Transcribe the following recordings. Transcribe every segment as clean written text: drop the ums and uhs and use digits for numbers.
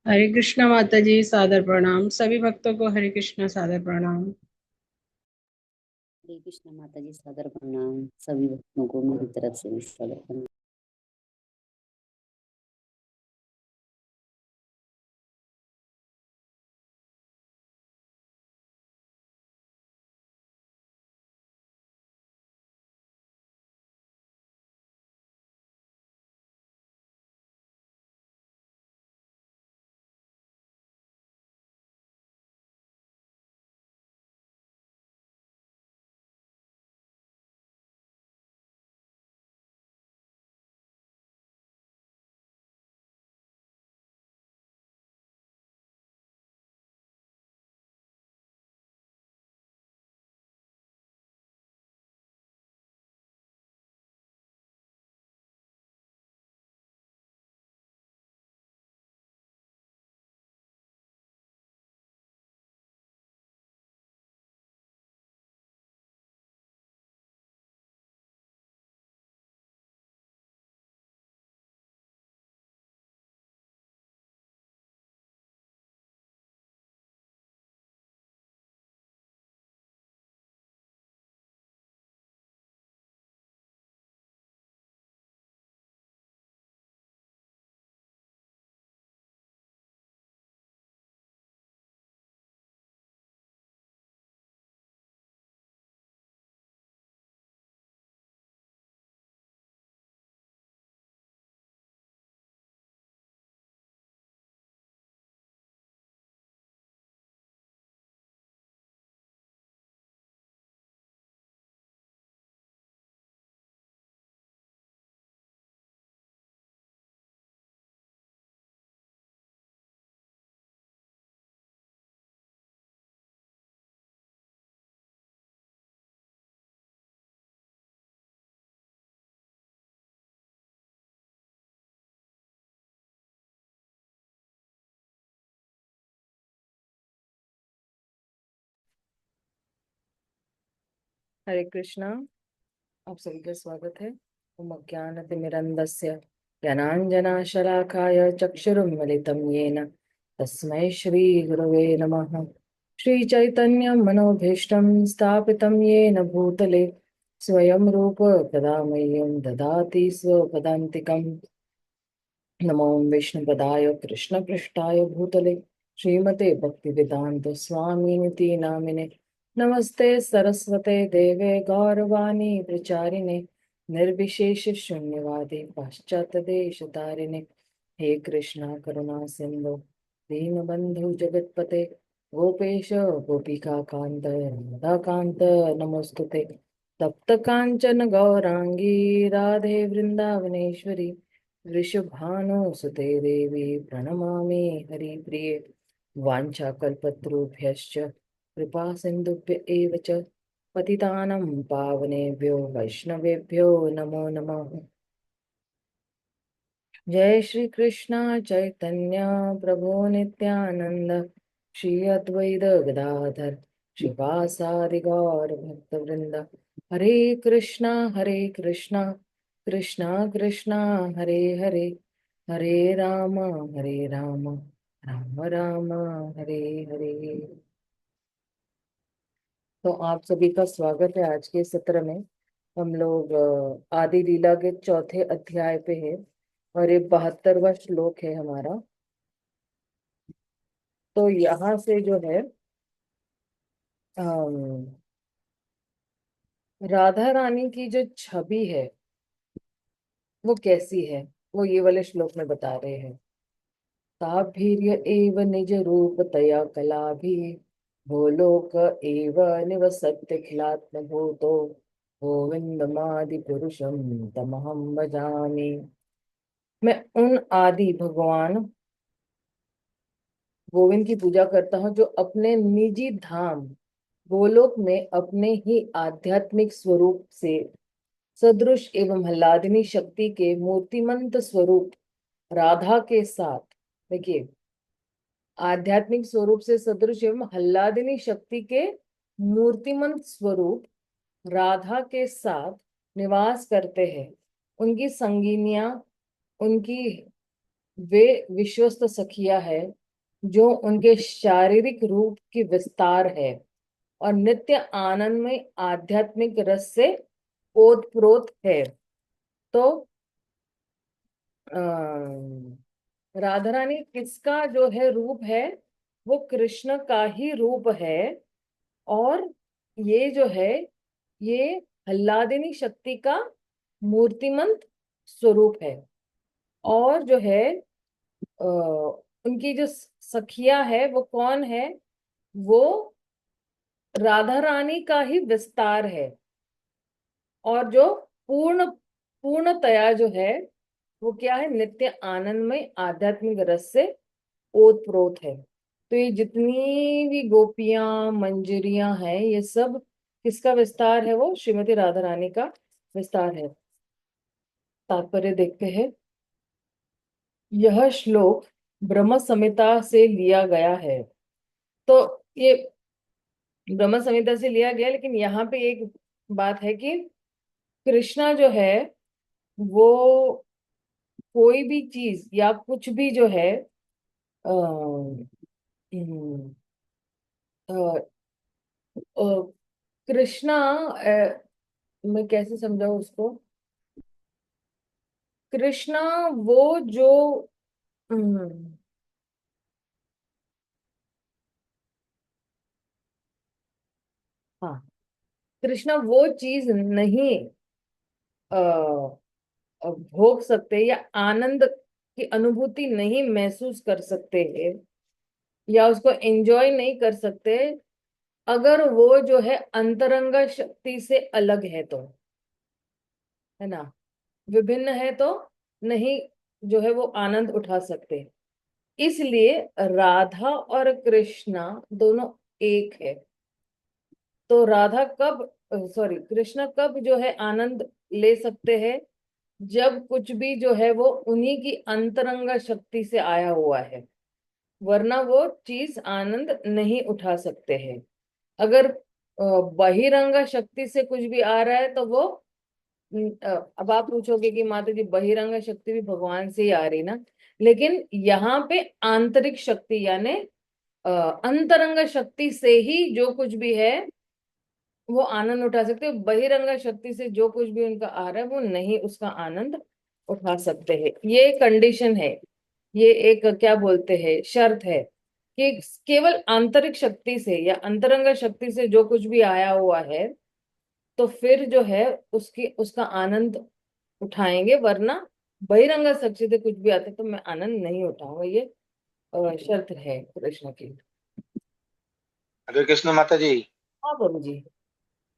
हरे कृष्णा माता जी, सादर प्रणाम। सभी भक्तों को हरे कृष्णा सादर प्रणाम। हरे कृष्ण माता जी, सादर प्रणाम। सभी भक्तों को मेरी तरफ से भी सादर प्रणाम। हरे कृष्णा। आप सभी का स्वागत है। ओम अज्ञानतिमिरन्धस्य ज्ञानाञ्जनशलाकाय चक्षुरुन्मिलितं येन तस्मै श्रीगुरवे नमः। श्रीचैतन्यं मनोभीष्टं स्थापितं येन भूतले स्वयं रूप कदा मह्यं ददाति स्वपदान्तिकम्। नमो विष्णुपदाय कृष्णपृष्ठाय भूतले श्रीमते भक्तिवेदांत स्वामिनिति नामिने। नमस्ते सरस्वते देवे गौरवाणी प्रचारिणे निर्विशेष शून्यवादी पाश्चात्य देश तारिणे। हे कृष्णा करुणा सिंधु दीनबंधु जगतपते गोपेश गोपिका कांत राधा कांत नमोस्तुते। तप्त कांचन गौरांगी राधे वृंदावनेश्वरी वृषभानुसुते देवी प्रणमामि हरिप्रिये। वाञ्छाकल्पतरुभ्यश्च कृपा सिन्धुभ्य एव च पतितानं पावनेभ्यो वैष्णवेभ्यो नमो नमः। जय श्री कृष्ण चैतन्य प्रभु नित्यानंद श्री अद्वैत गदाधर श्रीवासादि गौर भक्त वृंद। हरे कृष्णा कृष्णा कृष्णा हरे हरे हरे राम राम राम हरे हरे। तो आप सभी का स्वागत है। आज के सत्र में हम लोग आदि लीला के चौथे अध्याय पे है और ये 72वां श्लोक है हमारा। तो यहाँ से जो है अम, राधा रानी की जो छवि है वो कैसी है, वो ये वाले श्लोक में बता रहे हैं। ताभीर्य एव निज रूप तया कला भी भोलोक एव निवसत्यखिलात्म भूतो गोविंदमादि पुरुषम तमहम भजामि। मैं उन आदि भगवान गोविंद की पूजा करता हूँ जो अपने निजी धाम गोलोक में अपने ही आध्यात्मिक स्वरूप से सदृश एवं हल्लादिनी शक्ति के मूर्तिमंत स्वरूप राधा के साथ, देखिए, आध्यात्मिक स्वरूप से सदृश एवं हल्लादिनी शक्ति के मूर्तिमंत स्वरूप राधा के साथ निवास करते हैं। उनकी संगिनियां, उनकी वे विश्वस्त सखिया है जो उनके शारीरिक रूप की विस्तार है और नित्य आनंद में आध्यात्मिक रस से ओतप्रोत है। तो राधा रानी किसका जो है रूप है? वो कृष्ण का ही रूप है। और ये जो है, ये हल्लादिनी शक्ति का मूर्तिमंत स्वरूप है। और जो है उनकी जो सखिया है वो कौन है? वो राधा रानी का ही विस्तार है। और जो पूर्णतया जो है वो क्या है? नित्य आनंद में आध्यात्मिक रस से ओतप्रोत है। तो ये जितनी भी गोपियां मंजरियां हैं, ये सब किसका विस्तार है? वो श्रीमती राधा रानी का विस्तार है। तात्पर्य देखते हैं। यह श्लोक ब्रह्म संहिता से लिया गया है। तो ये ब्रह्म संहिता से लिया गया, लेकिन यहाँ पे एक बात है कि कृष्णा जो है वो कोई भी चीज या कुछ भी जो है अ, हम्म, अ, अ, कृष्णा मैं कैसे समझाऊं उसको? कृष्णा वो जो हम्म, हाँ, कृष्णा वो चीज नहीं अ, भोग सकते या आनंद की अनुभूति नहीं महसूस कर सकते हैं या उसको एंजॉय नहीं कर सकते अगर वो जो है अंतरंग शक्ति से अलग है तो, है ना, विभिन्न है तो नहीं जो है वो आनंद उठा सकते। इसलिए राधा और कृष्णा दोनों एक है। तो राधा कब, सॉरी, कृष्ण कब जो है आनंद ले सकते हैं? जब कुछ भी जो है वो उन्हीं की अंतरंग शक्ति से आया हुआ है, वरना वो चीज आनंद नहीं उठा सकते हैं। अगर बहिरंग शक्ति से कुछ भी आ रहा है तो वो अब आप पूछोगे कि माता जी बहिरंग शक्ति भी भगवान से ही आ रही ना, लेकिन यहाँ पे आंतरिक शक्ति यानी अंतरंग शक्ति से ही जो कुछ भी है वो आनंद उठा सकते हैं। बहिरंग शक्ति से जो कुछ भी उनका आ रहा है वो नहीं उसका आनंद उठा सकते हैं। ये कंडीशन है, ये एक क्या बोलते हैं, शर्त है कि केवल आंतरिक शक्ति से या अंतरंग शक्ति से जो कुछ भी आया हुआ है तो फिर जो है उसकी उसका आनंद उठाएंगे, वरना बहिरंग शक्ति से कुछ भी आता है तो मैं आनंद नहीं उठाऊंगा। ये शर्त है कृष्ण की। हरे कृष्ण माता जी। हाँ बाबू जी।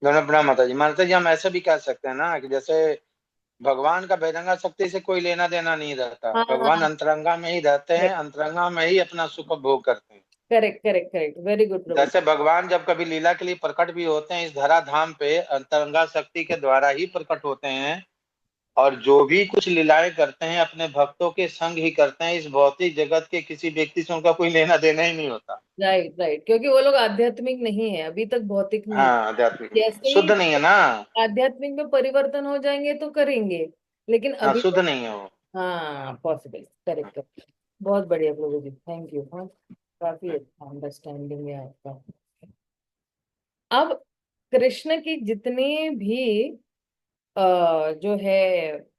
दोनों प्रणाम माता जी। माता जी हम ऐसे भी कह सकते हैं ना कि जैसे भगवान का बहिरंगा शक्ति से कोई लेना देना नहीं रहता, हाँ भगवान हाँ, अंतरंगा में ही रहते हैं, अंतरंगा में ही अपना सुख भोग करते हैं। Correct correct correct, very good प्रभु। जैसे भगवान जब कभी लीला के लिए प्रकट भी होते हैं इस धरा धाम पे, अंतरंगा शक्ति के द्वारा ही प्रकट होते हैं। और जो भी कुछ लीलाएं करते हैं अपने भक्तों के संग ही करते हैं, इस भौतिक जगत के किसी व्यक्ति से उनका कोई लेना देना ही नहीं होता। राइट राइट, क्योंकि वो लोग आध्यात्मिक नहीं है, अभी तक भौतिक में ही। हाँ, आध्यात्मिक जैसे ही शुद्ध नहीं है ना। आध्यात्मिक में परिवर्तन हो जाएंगे तो करेंगे, लेकिन हाँ, अभी शुद्ध तो नहीं है वो। हाँ पॉसिबल, करेक्ट करेक्ट। बहुत बढ़िया प्रभु जी, थैंक यू। हाँ, काफी अच्छा अंडरस्टैंडिंग है आपका। अब कृष्ण की जितनी भी जो है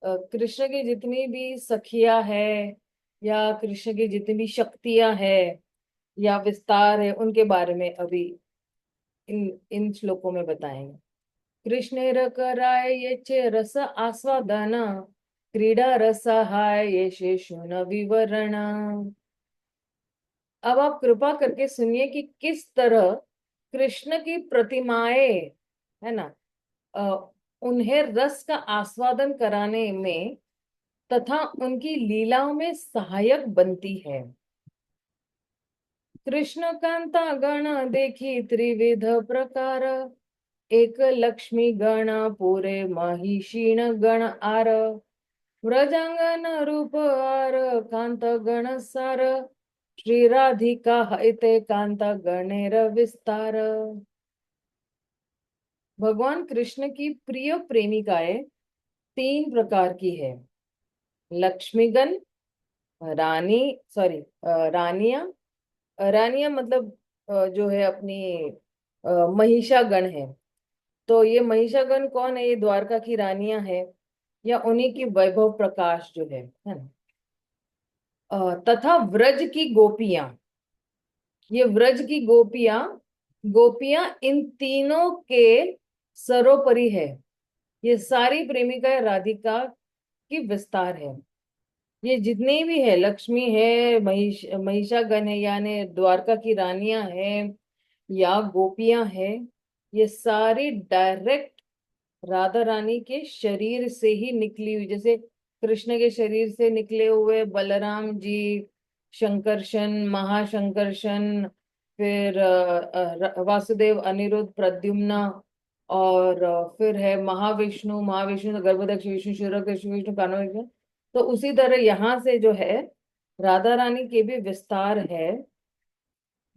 कृष्ण की जितनी भी सखियां है या कृष्ण की जितनी भी शक्तियां है या विस्तार है उनके बारे में अभी इन इन श्लोकों में बताएंगे। कृष्णेर कराय ये चे रस आस्वादन, क्रीडा रसहाय ये शेषु न विवरण। अब आप कृपा करके सुनिए कि किस तरह कृष्ण की प्रतिमाएं, है ना, उन्हें रस का आस्वादन कराने में तथा उनकी लीलाओं में सहायक बनती है। कृष्ण कांता गण देखी त्रिविध प्रकार, एक लक्ष्मी गण पूरे महिषीण गण आर, व्रजांगन रूप आर कांत गण सार, श्री राधिका हते कांता गणेर विस्तार। भगवान कृष्ण की प्रिय प्रेमिकाएं तीन प्रकार की है। लक्ष्मीगण, रानी, सॉरी, रानियां। रानियां मतलब जो है अपनी महिषागण है। तो ये महिषागण कौन है? ये द्वारका की रानियां है, या उन्हीं की वैभव प्रकाश जो है ना। तथा व्रज की गोपियां, ये व्रज की गोपियां, गोपियां इन तीनों के सरोपरि है। ये सारी प्रेमिका राधिका की विस्तार है। ये जितनी भी है, लक्ष्मी है, महिषागण है यानी द्वारका की रानियां हैं, या गोपियां हैं, ये सारी डायरेक्ट राधा रानी के शरीर से ही निकली हुई, जैसे कृष्ण के शरीर से निकले हुए बलराम जी, शंकरशन, महाशंकरशन, फिर वासुदेव, अनिरुद्ध, प्रद्युम्न, और फिर है महाविष्णु। महाविष्णु तो गर्भदक्ष विष्णु, क्षीरोदक्ष विष्णु, कान्हा विष्णु। तो उसी तरह यहाँ से जो है राधा रानी के भी विस्तार है,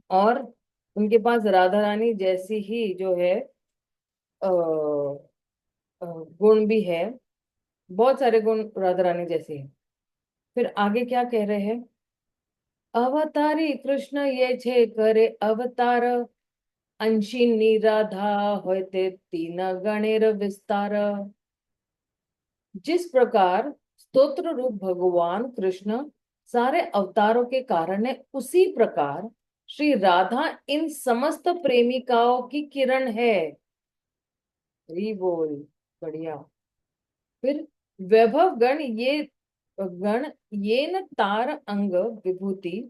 और उनके पास राधा रानी जैसी ही जो है अ, गुण भी है, बहुत सारे गुण राधा रानी जैसे हैं। फिर आगे क्या कह रहे हैं? अवतारी कृष्ण ये छे करे अवतार, अंशी निराधा होते तीन गणेर विस्तार। जिस प्रकार स्तोत्र रूप भगवान कृष्ण सारे अवतारों के कारण है, उसी प्रकार श्री राधा इन समस्त प्रेमिकाओं की किरण है। हरि बोल, बढ़िया। फिर वैभव गण ये न तार अंग विभूति,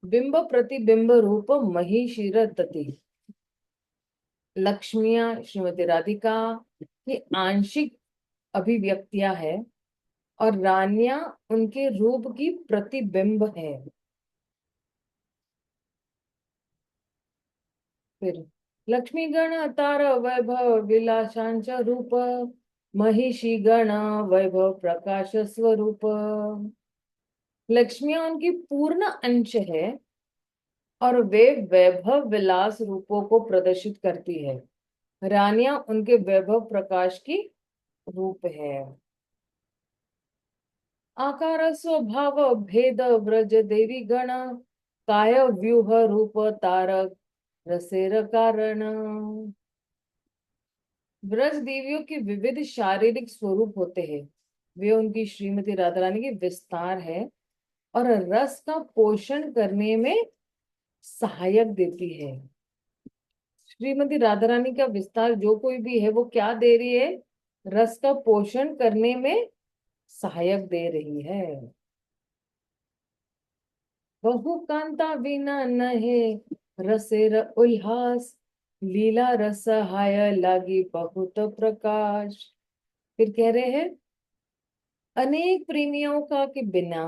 बिंब प्रतिबिंब रूप महिषीर दति। लक्ष्मियां श्रीमती राधिका की आंशिक अभिव्यक्तियां है, और रानियां उनके रूप की प्रतिबिंब है। फिर लक्ष्मी गण तार वैभव विलासांच रूप, महिषी गण वैभव प्रकाश स्वरूप। लक्ष्मियां उनकी पूर्ण अंश है, और वे वैभव विलास रूपों को प्रदर्शित करती है। रानियां उनके वैभव प्रकाश की रूप है। आकार स्वभाव भेद व्रज देवी गण, काय व्यूह रूप तारक रसेर कारण। व्रज देवियों के विविध शारीरिक स्वरूप होते हैं, वे उनकी श्रीमती राधा रानी की विस्तार है, और रस का पोषण करने में सहायक देती है। श्रीमती राधा रानी का विस्तार जो कोई भी है, वो क्या दे रही है? रस का पोषण करने में सहायक दे रही है। बहु कांता बिना नहे रसेर उल्लास, लीला रस हाय लागी बहुत प्रकाश। फिर कह रहे हैं, अनेक प्रेमियों का के बिना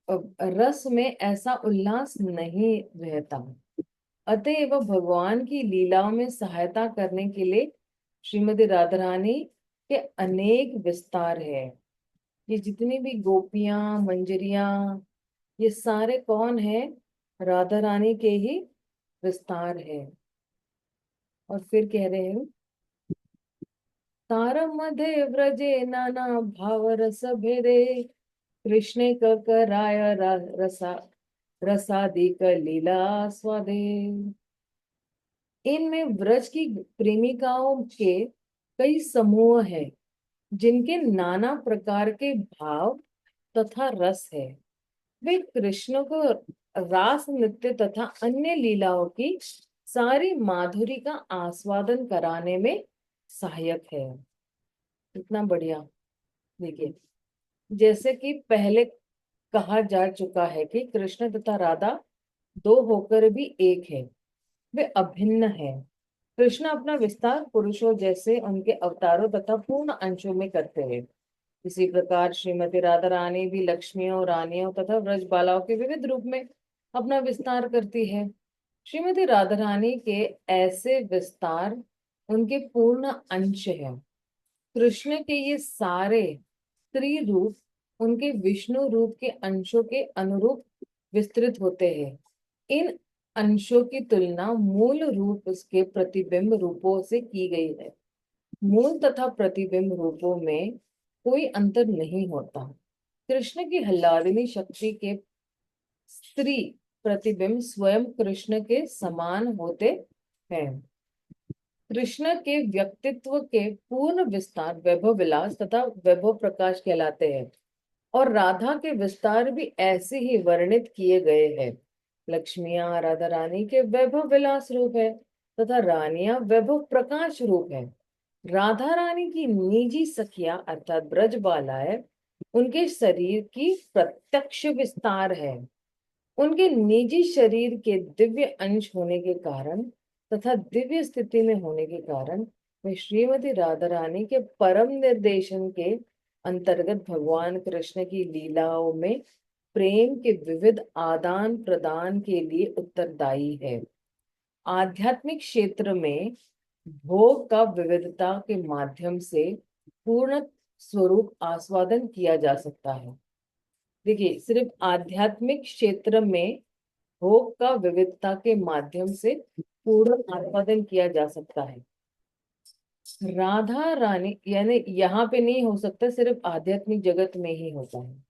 रस में ऐसा उल्लास नहीं रहता। अतएव भगवान की लीलाओं में सहायता करने के लिए श्रीमती राधा रानी के अनेक विस्तार है। ये जितनी भी गोपियां, मंजरियां, ये सारे कौन है? राधा रानी के ही विस्तार है। और फिर कह रहे हैं, तार मध्य व्रजे नाना भाव रस भेदे, कृष्ण कराय रसा रसादिक लीला स्वादे। इनमें व्रज की प्रेमिकाओं के कई समूह हैं, जिनके नाना प्रकार के भाव तथा रस है। वे कृष्ण को रास नृत्य तथा अन्य लीलाओं की सारी माधुरी का आस्वादन कराने में सहायक है। इतना बढ़िया। देखिए, जैसे कि पहले कहा जा चुका है कि कृष्ण तथा राधा दो होकर भी एक है, वे अभिन्न है। कृष्ण अपना विस्तार पुरुषों जैसे उनके अवतारों तथा पूर्ण अंशों में करते हैं। इसी प्रकार श्रीमती राधा रानी भी लक्ष्मियों, रानियों तथा व्रज बालाओं के विविध रूप में अपना विस्तार करती है। श्रीमती राधा रानी के ऐसे विस्तार उनके पूर्ण अंश है। कृष्ण के ये सारे स्त्री रूप उनके विष्णु रूप के अंशों के अनुरूप विस्तृत होते हैं। इन अंशों की तुलना मूल रूप के प्रतिबिंब रूपों से की गई है। मूल तथा प्रतिबिंब रूपों में कोई अंतर नहीं होता। कृष्ण की हल्लादिनी शक्ति के स्त्री प्रतिबिंब स्वयं कृष्ण के समान होते हैं। कृष्ण के व्यक्तित्व के पूर्ण विस्तार वैभव विलास तथा वैभव प्रकाश कहलाते हैं और राधा के विस्तार भी ऐसे ही वर्णित किए गए हैं। लक्ष्मियां राधा रानी के वैभव विलास रूप है तथा रानियां वैभव प्रकाश रूप है। राधा रानी की निजी सखिया अर्थात ब्रज बालाएं उनके शरीर की प्रत्यक्ष विस्तार है। उनके निजी शरीर के दिव्य अंश होने के कारण तथा दिव्य स्थिति में होने के कारण वे श्रीमती राधा रानी के परम निर्देशन के अंतर्गत भगवान कृष्ण की लीलाओं में प्रेम के विविध आदान प्रदान के लिए उत्तरदायी है। आध्यात्मिक क्षेत्र में भोग का विविधता के माध्यम से पूर्ण स्वरूप आस्वादन किया जा सकता है। देखिए, सिर्फ आध्यात्मिक क्षेत्र में भोग का विविधता के माध्यम से पूर्ण आस्वादन किया जा सकता है। राधा रानी यानी यहाँ पे नहीं हो सकता, सिर्फ आध्यात्मिक जगत में ही होता है।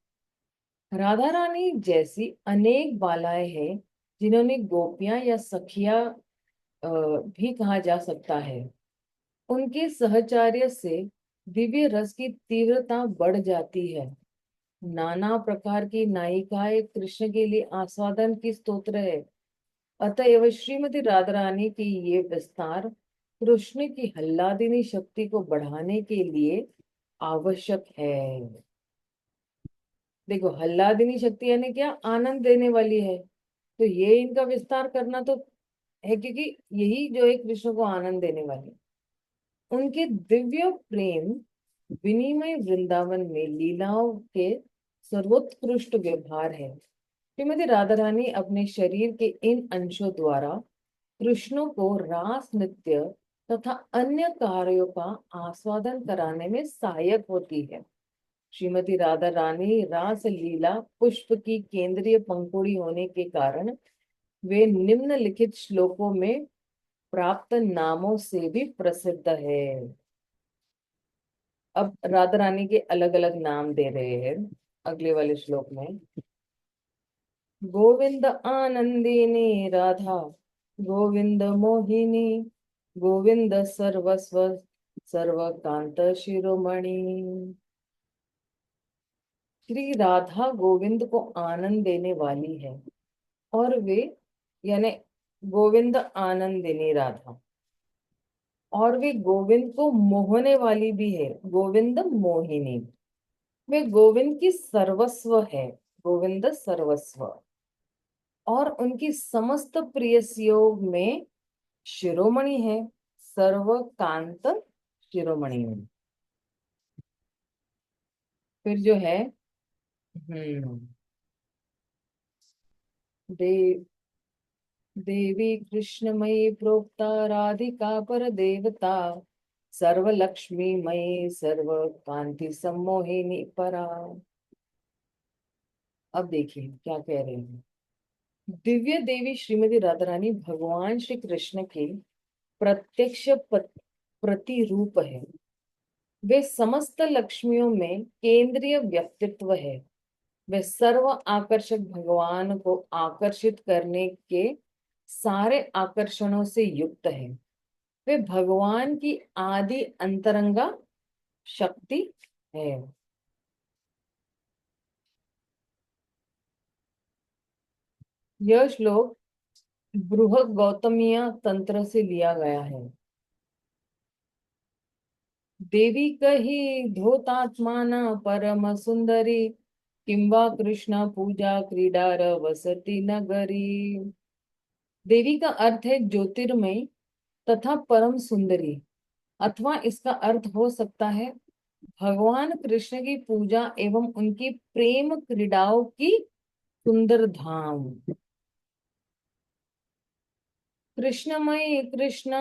राधा रानी जैसी अनेक बालाएं हैं जिन्होंने गोपियां या सखिया भी कहा जा सकता है। उनके सहचार्य से दिव्य रस की तीव्रता बढ़ जाती है। नाना प्रकार की नायिकाएं कृष्ण के लिए आस्वादन की स्तोत्र है। अतएव श्रीमती राधा रानी की ये विस्तार कृष्ण की हल्लादिनी शक्ति को बढ़ाने के लिए आवश्यक है। देखो, हल्लादिनी शक्ति यानी क्या? आनंद देने वाली है। तो ये इनका विस्तार करना तो है, क्योंकि यही जो है कृष्ण को आनंद देने वाली। उनके दिव्य प्रेम विनिमय वृंदावन में लीलाओं के सर्वोत्कृष्ट व्यवहार है। श्रीमती राधा रानी अपने शरीर के इन अंशों द्वारा कृष्ण को रास नृत्य तथा अन्य कार्यों का आस्वादन कराने में सहायक होती है। श्रीमती राधा रानी रास लीला पुष्प की केंद्रीय पंखुड़ी होने के कारण वे निम्नलिखित श्लोकों में प्राप्त नामों से भी प्रसिद्ध है। अब राधा रानी के अलग अलग नाम दे रहे हैं अगले वाले श्लोक में। गोविंद आनंदिनी राधा, गोविंद मोहिनी, गोविंद सर्वस्व सर्वकांत शिरोमणि। श्री राधा गोविंद को आनंद देने वाली है और वे यानी गोविंद आनंदिनी राधा, और वे गोविंद को मोहने वाली भी है, गोविंद मोहिनी। वे गोविंद की सर्वस्व है, गोविंद सर्वस्व, और उनकी समस्त प्रेयसियों में शिरोमणि है, सर्वकांत शिरोमणि। फिर जो है देव देवी कृष्णमयी प्रोक्ता राधिका पर देवता, सर्व लक्ष्मी मयी सर्व कांति सम्मोहिनी परा। अब देखिए क्या कह रहे हैं। दिव्य देवी श्रीमती राधा रानी भगवान श्री कृष्ण के प्रत्यक्ष प्रतिरूप है। वे समस्त लक्ष्मियों में केंद्रीय व्यक्तित्व है। वे सर्व आकर्षक भगवान को आकर्षित करने के सारे आकर्षणों से युक्त है। वे भगवान की आदि अंतरंगा शक्ति है। यह श्लोक बृहद गौतमीय तंत्र से लिया गया है। देवी कही धोतात्माना परम सुंदरी, किंवा कृष्ण पूजा क्रीडार वसती नगरी। देवी का अर्थ है ज्योतिर्मय तथा परम सुंदरी, अथवा इसका अर्थ हो सकता है भगवान कृष्ण की पूजा एवं उनकी प्रेम क्रीड़ाओं की सुंदर धाम। कृष्णमयी कृष्ण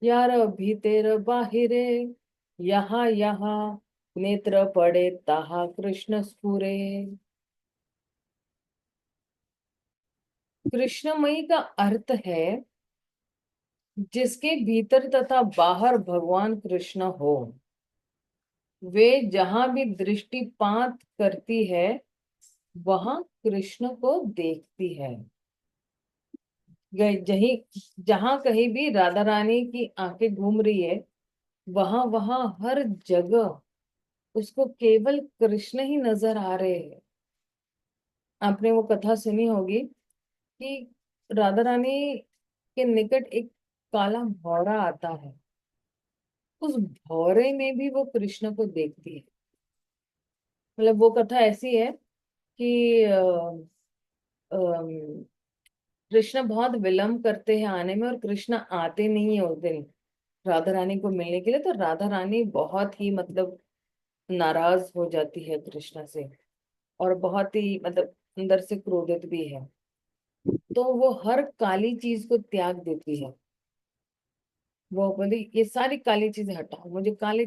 यार भीतर बाहिरे, यहाँ यहाँ नेत्र पड़े ताहा कृष्ण स्फुरे। कृष्णमयी का अर्थ है जिसके भीतर तथा बाहर भगवान कृष्ण हो। वे जहां भी दृष्टिपात करती है वहां कृष्ण को देखती है। जहीं जहां कहीं भी राधा रानी की आंखें घूम रही है, वहां वहां हर जगह उसको केवल कृष्ण ही नजर आ रहे हैं। आपने वो कथा सुनी होगी कि राधा रानी के निकट एक काला भौरा आता है, उस भौरे में भी वो कृष्ण को देखती है। मतलब वो कथा ऐसी है कि अम, कृष्ण बहुत विलंब करते हैं आने में, और कृष्ण आते नहीं है उस दिन राधा रानी को मिलने के लिए। तो राधा रानी बहुत ही मतलब नाराज हो जाती है कृष्ण से, और बहुत ही मतलब अंदर से क्रोधित भी है। तो वो हर काली चीज को त्याग देती है। वो बोली ये सारी काली चीजें हटाओ, मुझे काले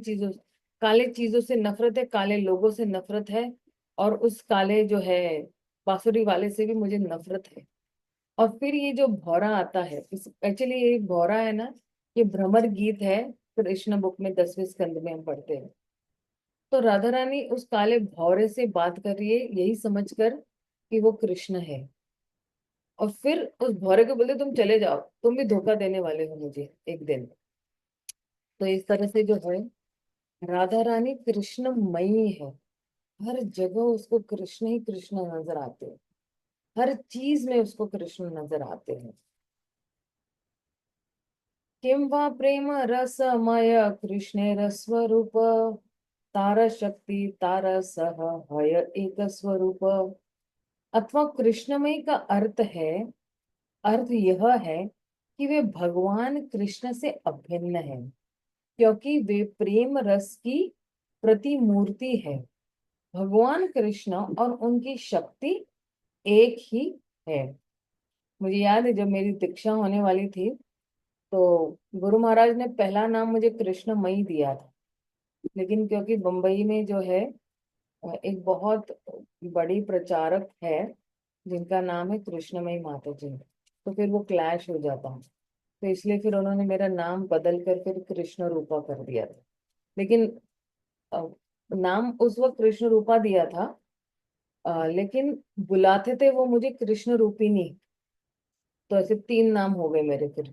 चीजों से नफरत है, काले लोगों से नफरत है, और उस काले जो है बांसुरी वाले से भी मुझे नफरत है। और फिर ये जो भौरा आता है, इस एक्चुअली ये भौरा है ना, ये भ्रमर गीत है, कृष्ण बुक में 10वें स्कंद में हम पढ़ते हैं। तो राधा रानी उस काले भौरे से बात कर रही है यही समझकर कि वो कृष्ण है, और फिर उस भौरे को बोलते तुम चले जाओ, तुम भी धोखा देने वाले हो मुझे एक दिन। तो इस तरह से जो है राधा रानी कृष्णमयी है। हर जगह उसको कृष्ण ही कृष्ण नजर आते हैं, हर चीज में उसको कृष्ण नजर आते हैं। किं वा प्रेम रसमय कृष्णे रस्वरूप, तार शक्ति तार सह हय एक स्वरूप। अथवा कृष्णमय का अर्थ यह है कि वे भगवान कृष्ण से अभिन्न है, क्योंकि वे प्रेम रस की प्रतिमूर्ति है। भगवान कृष्ण और उनकी शक्ति एक ही है। मुझे याद है जब मेरी दीक्षा होने वाली थी, तो गुरु महाराज ने पहला नाम मुझे कृष्णमयी दिया था। लेकिन क्योंकि बम्बई में जो है एक बहुत बड़ी प्रचारक है जिनका नाम है कृष्णमयी माता जी, तो फिर वो क्लैश हो जाता है। तो इसलिए फिर उन्होंने मेरा नाम बदल कर फिर कृष्ण रूपा कर दिया था। लेकिन अ, नाम उस वक्त कृष्ण रूपा दिया था, लेकिन बुलाते थे वो मुझे कृष्ण रूपिणी। तो ऐसे 3 नाम हो गए मेरे फिर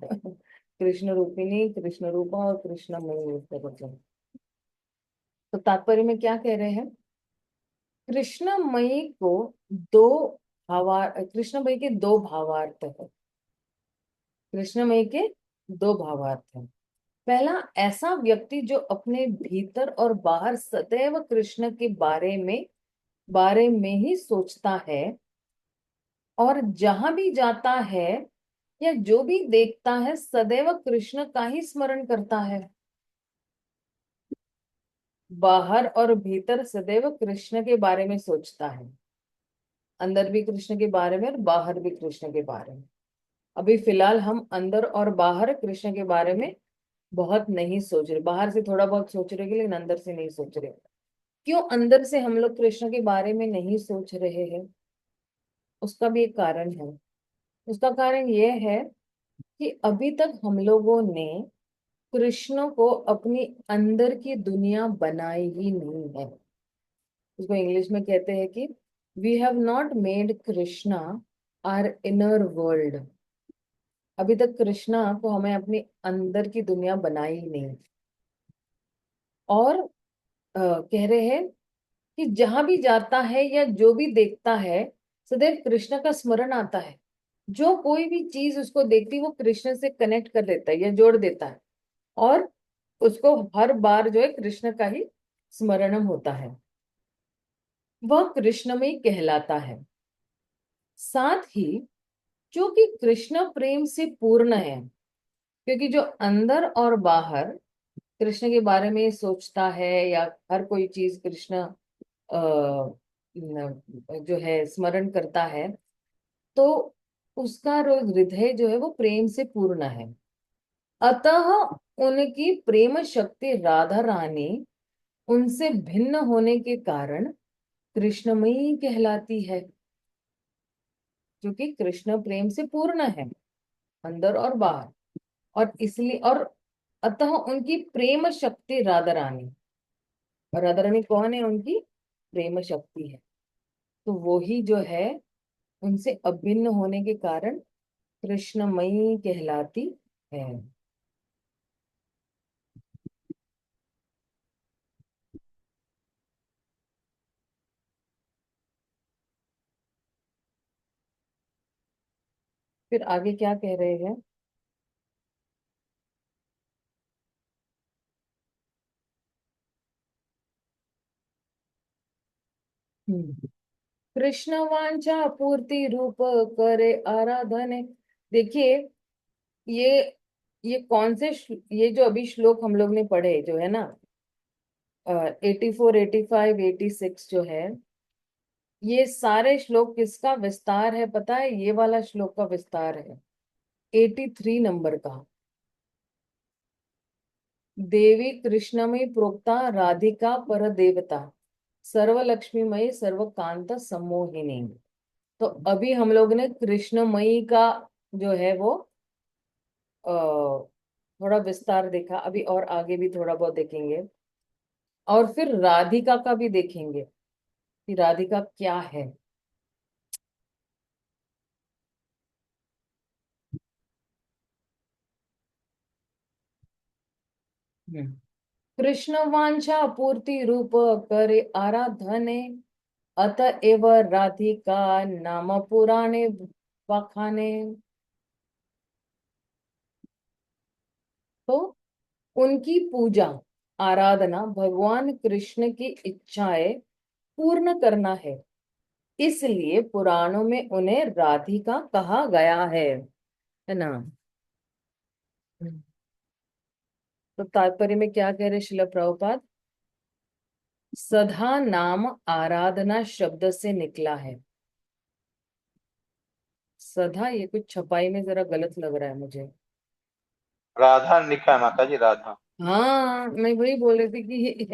कृष्ण रूपिणी, कृष्ण रूपा और कृष्णमयी इस तरह से। तो तात्पर्य में क्या कह रहे हैं, कृष्णमयी को दो कृष्णमयी के 2 भावार्थ है। कृष्णमयी के 2 भावार्थ हैं। पहला, ऐसा व्यक्ति जो अपने भीतर और बाहर सदैव कृष्ण के बारे में ही सोचता है, और जहां भी जाता है या जो भी देखता है सदैव कृष्ण का ही स्मरण करता है। बाहर और भीतर सदैव कृष्ण के बारे में सोचता है, अंदर भी कृष्ण के बारे में और बाहर भी कृष्ण के बारे में। अभी फिलहाल हम अंदर और बाहर कृष्ण के बारे में बहुत नहीं सोच रहे, बाहर से थोड़ा बहुत सोच रहे हैं लेकिन अंदर से नहीं सोच रहे। क्यों अंदर से हम लोग कृष्ण के बारे में नहीं सोच रहे हैं? उसका भी एक कारण है। उसका कारण यह है कि अभी तक हम लोगों ने कृष्ण को अपनी अंदर की दुनिया बनाई ही नहीं है। उसको इंग्लिश में कहते हैं कि we have not made Krishna our inner world. अभी तक कृष्णा को हमें अपनी अंदर की दुनिया बनाई ही नहीं। और कह रहे हैं कि जहां भी जाता है या जो भी देखता है सदैव कृष्ण का स्मरण आता है। जो कोई भी चीज उसको देखती वो कृष्ण से कनेक्ट कर देता है या जोड़ देता है, और उसको हर बार जो है कृष्ण का ही स्मरणम होता है, वह कृष्णमय कहलाता है। साथ ही जो कि कृष्ण प्रेम से पूर्ण है, क्योंकि जो अंदर और बाहर कृष्ण के बारे में सोचता है या हर कोई चीज कृष्ण जो है स्मरण करता है, तो उसका हृदय जो है वो प्रेम से पूर्ण है। अतः उनकी प्रेम शक्ति राधा रानी उनसे भिन्न होने के कारण कृष्णमयी कहलाती है, जो कि कृष्ण प्रेम से पूर्ण है अंदर और बाहर। और इसलिए, और अतः उनकी प्रेम शक्ति राधा रानी, और राधा रानी कौन है? उनकी प्रेम शक्ति है। तो वो ही जो है उनसे अभिन्न होने के कारण कृष्णमयी कहलाती है। फिर आगे क्या कह रहे हैं? कृष्ण वांछा पूर्ति रूप करे आराधने। देखिए, ये ये कौन से ये जो अभी श्लोक हम लोग ने पढ़े जो है ना, 84, 85, 86 जो है, ये सारे श्लोक किसका विस्तार है पता है? ये वाला श्लोक का विस्तार है, 83 नंबर का। देवी कृष्णमयी प्रोक्ता राधिका पर देवता सर्व लक्ष्मीमयी सर्व कांत सम्मोहिनी। तो अभी हम लोग ने कृष्णमयी का जो है वो थोड़ा विस्तार देखा, अभी और आगे भी थोड़ा बहुत देखेंगे, और फिर राधिका का भी देखेंगे कि राधिका क्या है। कृष्ण वांछा पूर्ति रूप करे आराधने अतएव राधिका नाम पुराणे बखाने। तो उनकी पूजा आराधना भगवान कृष्ण की इच्छाएं पूर्ण करना है, इसलिए पुराणों में उन्हें राधिका कहा गया है ना। तो तात्पर्य में क्या कह रहे शिला प्रभुपाद? सधा नाम आराधना शब्द से निकला है। सधा, ये कुछ छपाई में जरा गलत लग रहा है मुझे। राधा लिखा है माता जी, राधा। हाँ, मैं वही बोल रही थी कि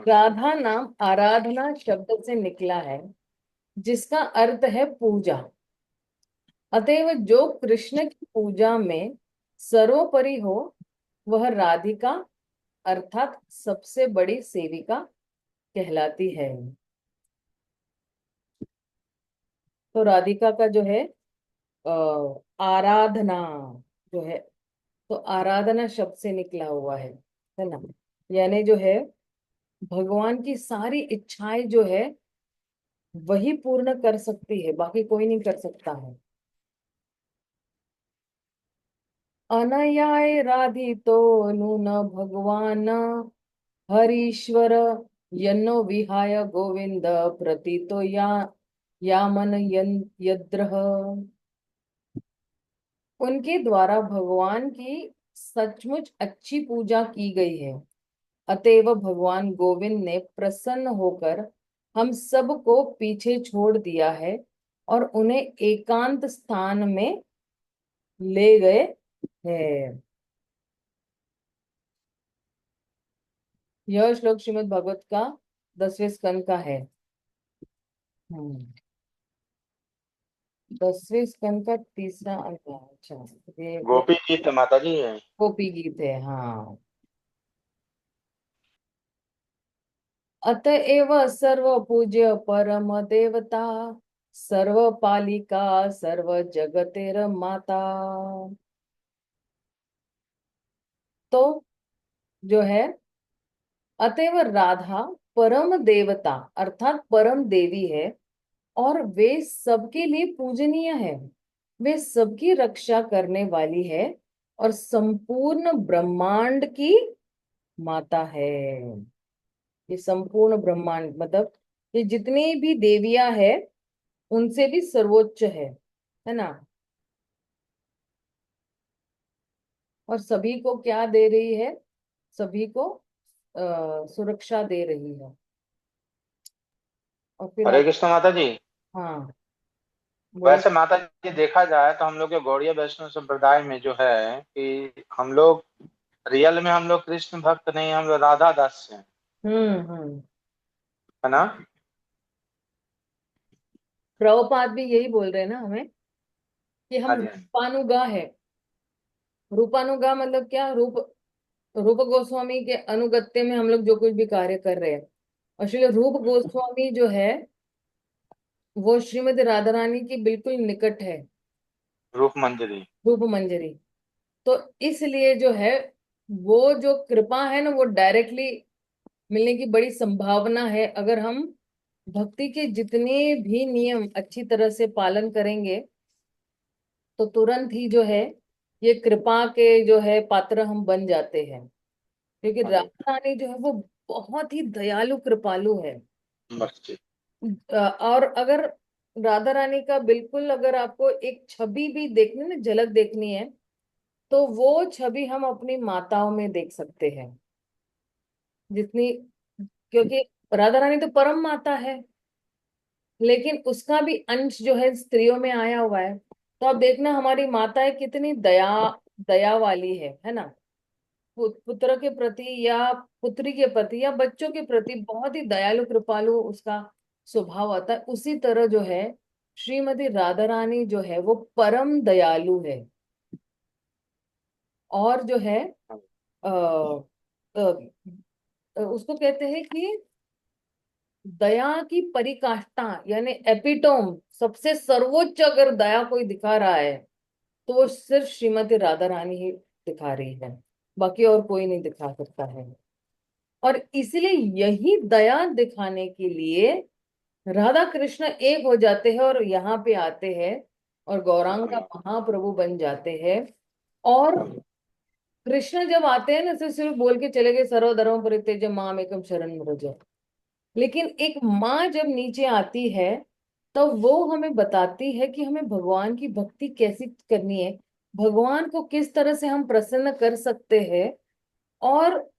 राधा नाम आराधना शब्द से निकला है, जिसका अर्थ है पूजा। अतएव जो कृष्ण की पूजा में सर्वोपरि हो वह राधिका अर्थात सबसे बड़ी सेविका कहलाती है। तो राधिका का जो है आराधना जो है, तो आराधना शब्द से निकला हुआ है ना। यानी जो है भगवान की सारी इच्छाएं जो है वही पूर्ण कर सकती है, बाकी कोई नहीं कर सकता है। अनयाय राधितो नून भगवान हरीश्वर यन्नो विहाय गोविंद प्रतीतो यामन यद्रह। उनके द्वारा भगवान की सचमुच अच्छी पूजा की गई है, अतएव भगवान गोविंद ने प्रसन्न होकर हम सबको पीछे छोड़ दिया है और उन्हें एकांत स्थान में ले गए हैं। यह श्लोक श्रीमद् भागवत का 10वें स्कंद का है। 10वें स्कंद का तीसरा अध्याय। अच्छा, ये गोपी गीत है माता जी है। गोपी गीत है, हाँ। अतएव सर्व पूज्य परम देवता सर्व पालिका सर्व जगतेर माता। तो जो है अतएव राधा परम देवता अर्थात परम देवी है, और वे सबके लिए पूजनीय है। वे सबकी रक्षा करने वाली है और संपूर्ण ब्रह्मांड की माता है। ये संपूर्ण ब्रह्मांड मतलब ये जितनी भी देवियां है उनसे भी सर्वोच्च है ना। और सभी को क्या दे रही है? सभी को सुरक्षा दे रही है। और फिर हरे कृष्ण माता जी। हाँ, बोलिए। वैसे माता जी देखा जाए तो हम लोग के गौड़ीय वैष्णव संप्रदाय में जो है कि हम लोग रियल में हम लोग कृष्ण भक्त नहीं, हम लोग राधा दास हैं, हम्म। है ना। प्रभुपाद भी यही बोल रहे हैं ना हमें कि हम हाँ जी। रूपानुगा है। रूपानुगा मतलब क्या? रूप रूप गोस्वामी के अनुगत्य में हम लोग जो कुछ भी कार्य कर रहे हैं, और श्री रूप गोस्वामी जो है वो श्रीमती राधा रानी की बिल्कुल निकट है, रूप मंजरी। रूप मंजरी। तो इसलिए जो है वो जो कृपा है ना, वो डायरेक्टली मिलने की बड़ी संभावना है अगर हम भक्ति के जितने भी नियम अच्छी तरह से पालन करेंगे, तो तुरंत ही जो है ये कृपा के जो है पात्र हम बन जाते हैं। क्योंकि राधा रानी जो है वो बहुत ही दयालु कृपालु है। मर्सी। और अगर राधा रानी का बिल्कुल अगर आपको एक छवि भी देखनी ना, झलक देखनी है, तो वो छवि हम अपनी माताओं में देख सकते हैं जितनी, क्योंकि राधा रानी तो परम माता है, लेकिन उसका भी अंश जो है स्त्रियों में आया हुआ है। तो अब देखना हमारी माताएं कितनी दया वाली है ना, पुत्र के प्रति या पुत्री के प्रति या बच्चों के प्रति बहुत ही दयालु कृपालु उसका स्वभाव आता है। उसी तरह जो है श्रीमती राधा रानी जो है वो परम दयालु है। और जो है आ, उसको कहते हैं कि दया की परिकाष्ठा यानी एपिटोम, सबसे सर्वोच्च अगर दया कोई दिखा रहा है तो वो सिर्फ श्रीमती राधा रानी ही दिखा रही है, बाकी और कोई नहीं दिखा सकता है। और इसलिए यही दया दिखाने के लिए राधा कृष्ण एक हो जाते हैं और यहाँ पे आते हैं और गौरांग का महाप्रभु बन जाते हैं। और कृष्ण जब आते हैं ना, सिर्फ बोल के चले गए सर्वधर्म परित्यज्य माम एकम शरण व्रज, लेकिन एक माँ जब नीचे आती है तो वो हमें बताती है कि हमें भगवान की भक्ति कैसी करनी है, भगवान को किस तरह से हम प्रसन्न कर सकते हैं। और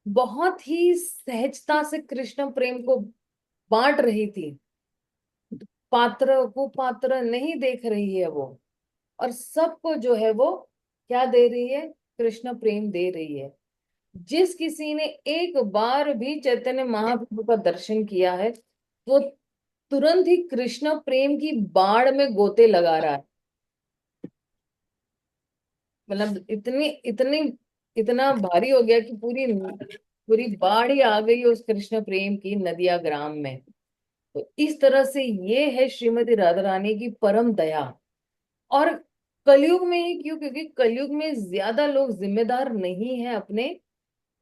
बहुत ही सहजता से कृष्ण प्रेम को बांट रही थी, पात्र कुपात्र नहीं देख रही है वो, और सबको जो है वो क्या दे रही है, कृष्ण प्रेम दे रही है। जिस किसी ने एक बार भी चैतन्य महाप्रभु का दर्शन किया है वो तुरंत ही कृष्ण प्रेम की बाढ़ में गोते लगा रहा है। मतलब इतनी इतनी इतना भारी हो गया कि पूरी पूरी बाढ़ ही आ गई उस कृष्ण प्रेम की नदिया ग्राम में। तो इस तरह से ये है श्रीमती राधा रानी की परम दया। और कलयुग में ही क्यों, क्योंकि कलयुग में ज्यादा लोग जिम्मेदार नहीं है अपने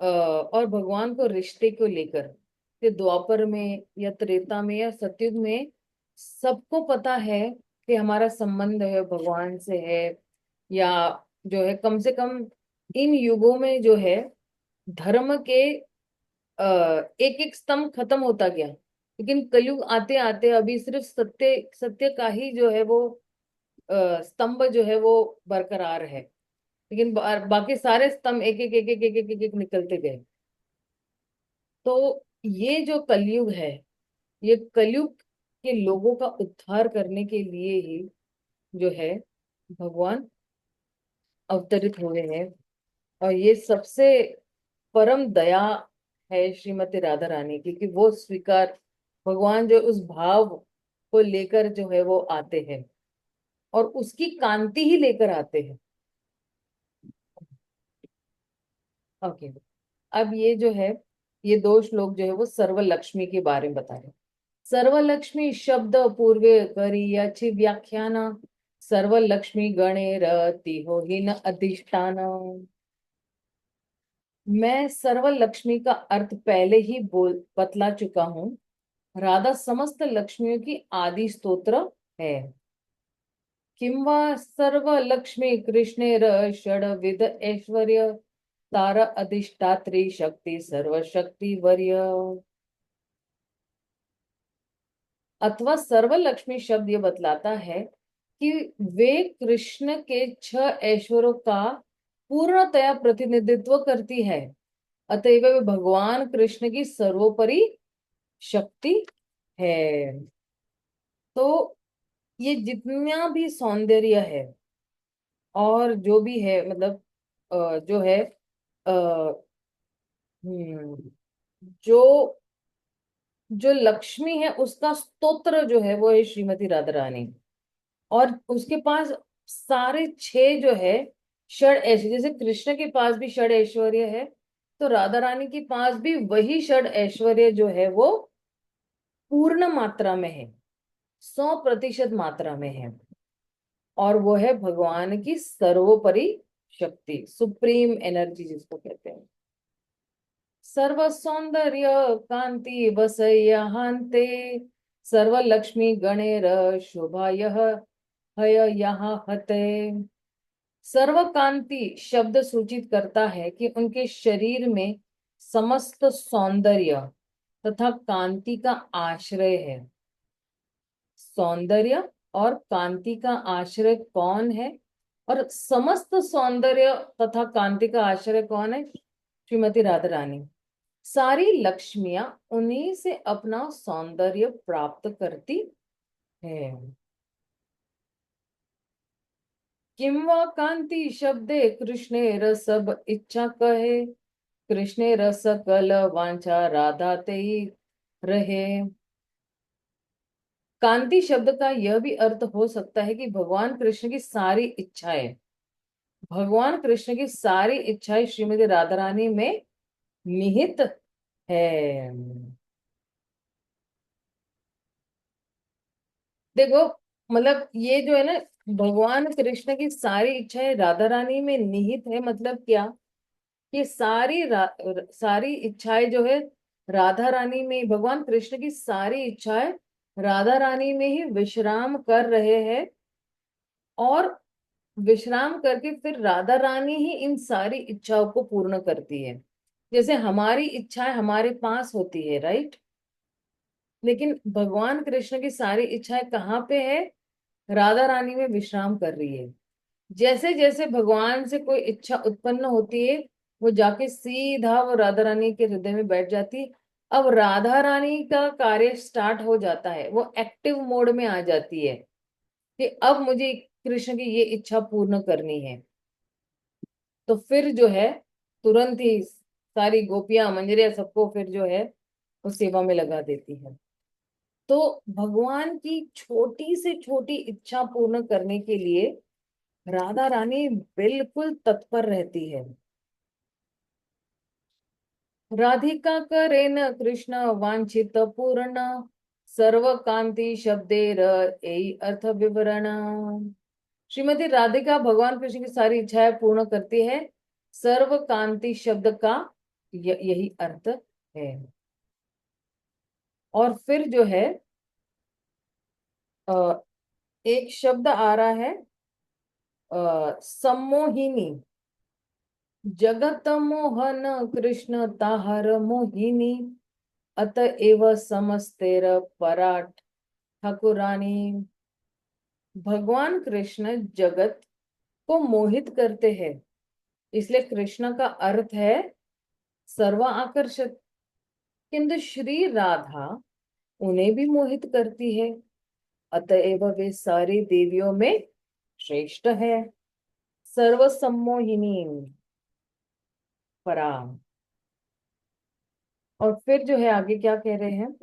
और भगवान को रिश्ते को लेकर। कि द्वापर में या त्रेता में या सतयुग में सबको पता है कि हमारा संबंध है भगवान से है, या जो है कम से कम इन युगों में जो है धर्म के एक एक स्तंभ खत्म होता गया, लेकिन कलयुग आते आते अभी सिर्फ सत्य सत्य का ही जो है वो स्तंभ जो है वो बरकरार है, लेकिन बाकी सारे स्तंभ एक एक एक एक एक एक एक, एक निकलते गए। तो ये जो कलयुग है, ये कलयुग के लोगों का उद्धार करने के लिए ही जो है भगवान अवतरित हुए हैं। और ये सबसे परम दया है श्रीमती राधा रानी की कि वो स्वीकार, भगवान जो उस भाव को लेकर जो है वो आते हैं और उसकी कांति ही लेकर आते हैं। ओके, अब ये जो है ये दो श्लोक जो है वो सर्वलक्ष्मी के बारे में बता रहे हैं। सर्वलक्ष्मी शब्द पूर्वे करी अच्छी व्याख्यान, सर्वलक्ष्मी गणेरति हो ही न अधिष्ठान। मैं सर्वलक्ष्मी का अर्थ पहले ही बोल बतला चुका हूँ। राधा समस्त लक्ष्मियों की आदि स्तोत्र है। किंवा सर्वलक्ष्मी कृष्णेर षड्विध ऐश्वर्य तारा अधिष्ठात्री शक्ति सर्वशक्ति वर्य। अथवा सर्वलक्ष्मी शब्द ये बतलाता है कि वे कृष्ण के 6 ऐश्वर्यों का पूर्णतया प्रतिनिधित्व करती है, अतएव वे भगवान कृष्ण की सर्वोपरि शक्ति है। तो ये जितना भी सौंदर्य है और जो भी है, मतलब जो है अ, हम्म, जो जो लक्ष्मी है उसका स्तोत्र जो है वो है श्रीमती राधा रानी। और उसके पास सारे 6 जो है षड ऐश्वर्य, जैसे कृष्ण के पास भी षड ऐश्वर्य है, तो राधा रानी के पास भी वही षड ऐश्वर्य जो है वो पूर्ण मात्रा में है, 100% मात्रा में है। और वो है भगवान की सर्वोपरि शक्ति, सुप्रीम एनर्जी जिसको कहते हैं। सर्व सौंदर्य कांति वसयहान्ते, सर्व लक्ष्मी गणेर शोभा यह हय यहाँ हते। सर्व कांति शब्द सूचित करता है कि उनके शरीर में समस्त सौंदर्य तथा कांति का आश्रय है। सौंदर्य और कांति का आश्रय कौन है, और समस्त सौंदर्य तथा कांति का आश्रय कौन है? श्रीमती राधा रानी। सारी लक्ष्मियां उन्हीं से अपना सौंदर्य प्राप्त करती है। किम वा कांति शब्दे कृष्णे रसब इच्छा कहे, कृष्णे रस कल वांछा राधा ते रहे। कांति शब्द का यह भी अर्थ हो सकता है कि भगवान कृष्ण की सारी इच्छाएं, भगवान कृष्ण की सारी इच्छाएं श्रीमती राधा रानी में निहित है। देखो, मतलब ये जो है ना, भगवान कृष्ण की सारी इच्छाएं राधा रानी में निहित है, मतलब क्या? ये सारी इच्छाएं जो है राधा रानी में, भगवान कृष्ण की सारी इच्छाएं राधा रानी में ही विश्राम कर रहे हैं, और विश्राम करके फिर राधा रानी ही इन सारी इच्छाओं को पूर्ण करती है। जैसे हमारी इच्छाएं हमारे पास होती है, राइट, लेकिन भगवान कृष्ण की सारी इच्छाएं कहाँ पे है? राधा रानी में विश्राम कर रही है। जैसे जैसे भगवान से कोई इच्छा उत्पन्न होती है, वो जाके सीधा वो राधा रानी के हृदय में बैठ जाती है। अब राधा रानी का कार्य स्टार्ट हो जाता है, वो एक्टिव मोड में आ जाती है कि अब मुझे कृष्ण की ये इच्छा पूर्ण करनी है। तो फिर जो है तुरंत ही सारी गोपियां मंजरियां सबको फिर जो है वो सेवा में लगा देती है। तो भगवान की छोटी से छोटी इच्छा पूर्ण करने के लिए राधा रानी बिल्कुल तत्पर रहती है। राधिका करे न कृष्ण वांछित पूर्ण, सर्व कांति शब्देर यही अर्थ विवरण। श्रीमती राधिका भगवान कृष्ण की सारी इच्छाएं पूर्ण करती है, सर्व कांति शब्द का यही अर्थ है। और फिर जो है एक शब्द आ रहा है सम्मोहिनी, जगत मोहन कृष्ण ताहर मोहिनी, अतएव समस्तेर पराठ ठाकुरानी। भगवान कृष्ण जगत को मोहित करते हैं, इसलिए कृष्ण का अर्थ है सर्व आकर्षक। किंतु श्री राधा उन्हें भी मोहित करती है, अतएव वे सारी देवियों में श्रेष्ठ है। सर्व सम्मोहिनी परा। और फिर जो है आगे क्या कह रहे हैं,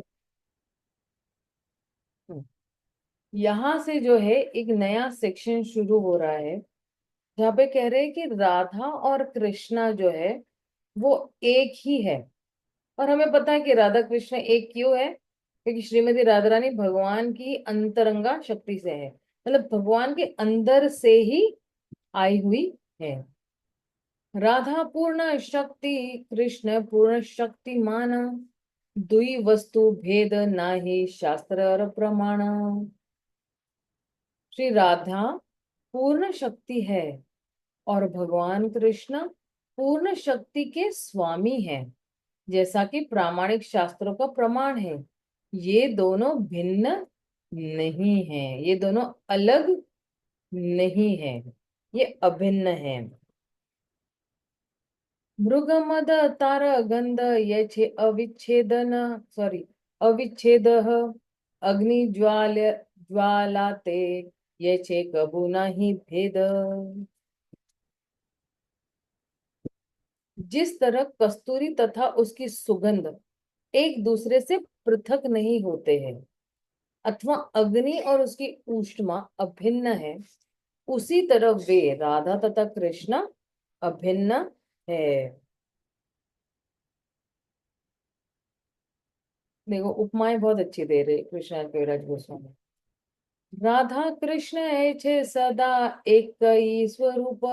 यहां से जो है एक नया सेक्शन शुरू हो रहा है, जहाँ पे कह रहे हैं कि राधा और कृष्णा जो है वो एक ही है। और हमें पता है कि राधा कृष्ण एक क्यों है, क्योंकि श्रीमती राधा रानी भगवान की अंतरंगा शक्ति से है, मतलब भगवान के अंदर से ही आई हुई है। राधा पूर्ण शक्ति कृष्ण पूर्ण शक्तिमान, दुई वस्तु भेद नाही शास्त्र और प्रमाण। श्री राधा पूर्ण शक्ति है और भगवान कृष्ण पूर्ण शक्ति के स्वामी है, जैसा कि प्रामाणिक शास्त्रों का प्रमाण है। ये दोनों भिन्न नहीं है, ये दोनों अलग नहीं है, ये अभिन्न है। मृग मद तार गंध ये छे अविच्छेदन, सॉरी अविच्छेद, अग्नि ज्वालाते ये छे कबू नहीं भेद। जिस तरह कस्तूरी तथा उसकी सुगंध एक दूसरे से पृथक नहीं होते हैं, अथवा अग्नि और उसकी ऊष्मा अभिन्न है, उसी तरह वे राधा तथा कृष्ण अभिन्न है। देखो उपमाएं बहुत अच्छी दे रहे कृष्ण कविराज गोस्वामी। राधा कृष्ण ऐछे सदा एक ही स्वरूप,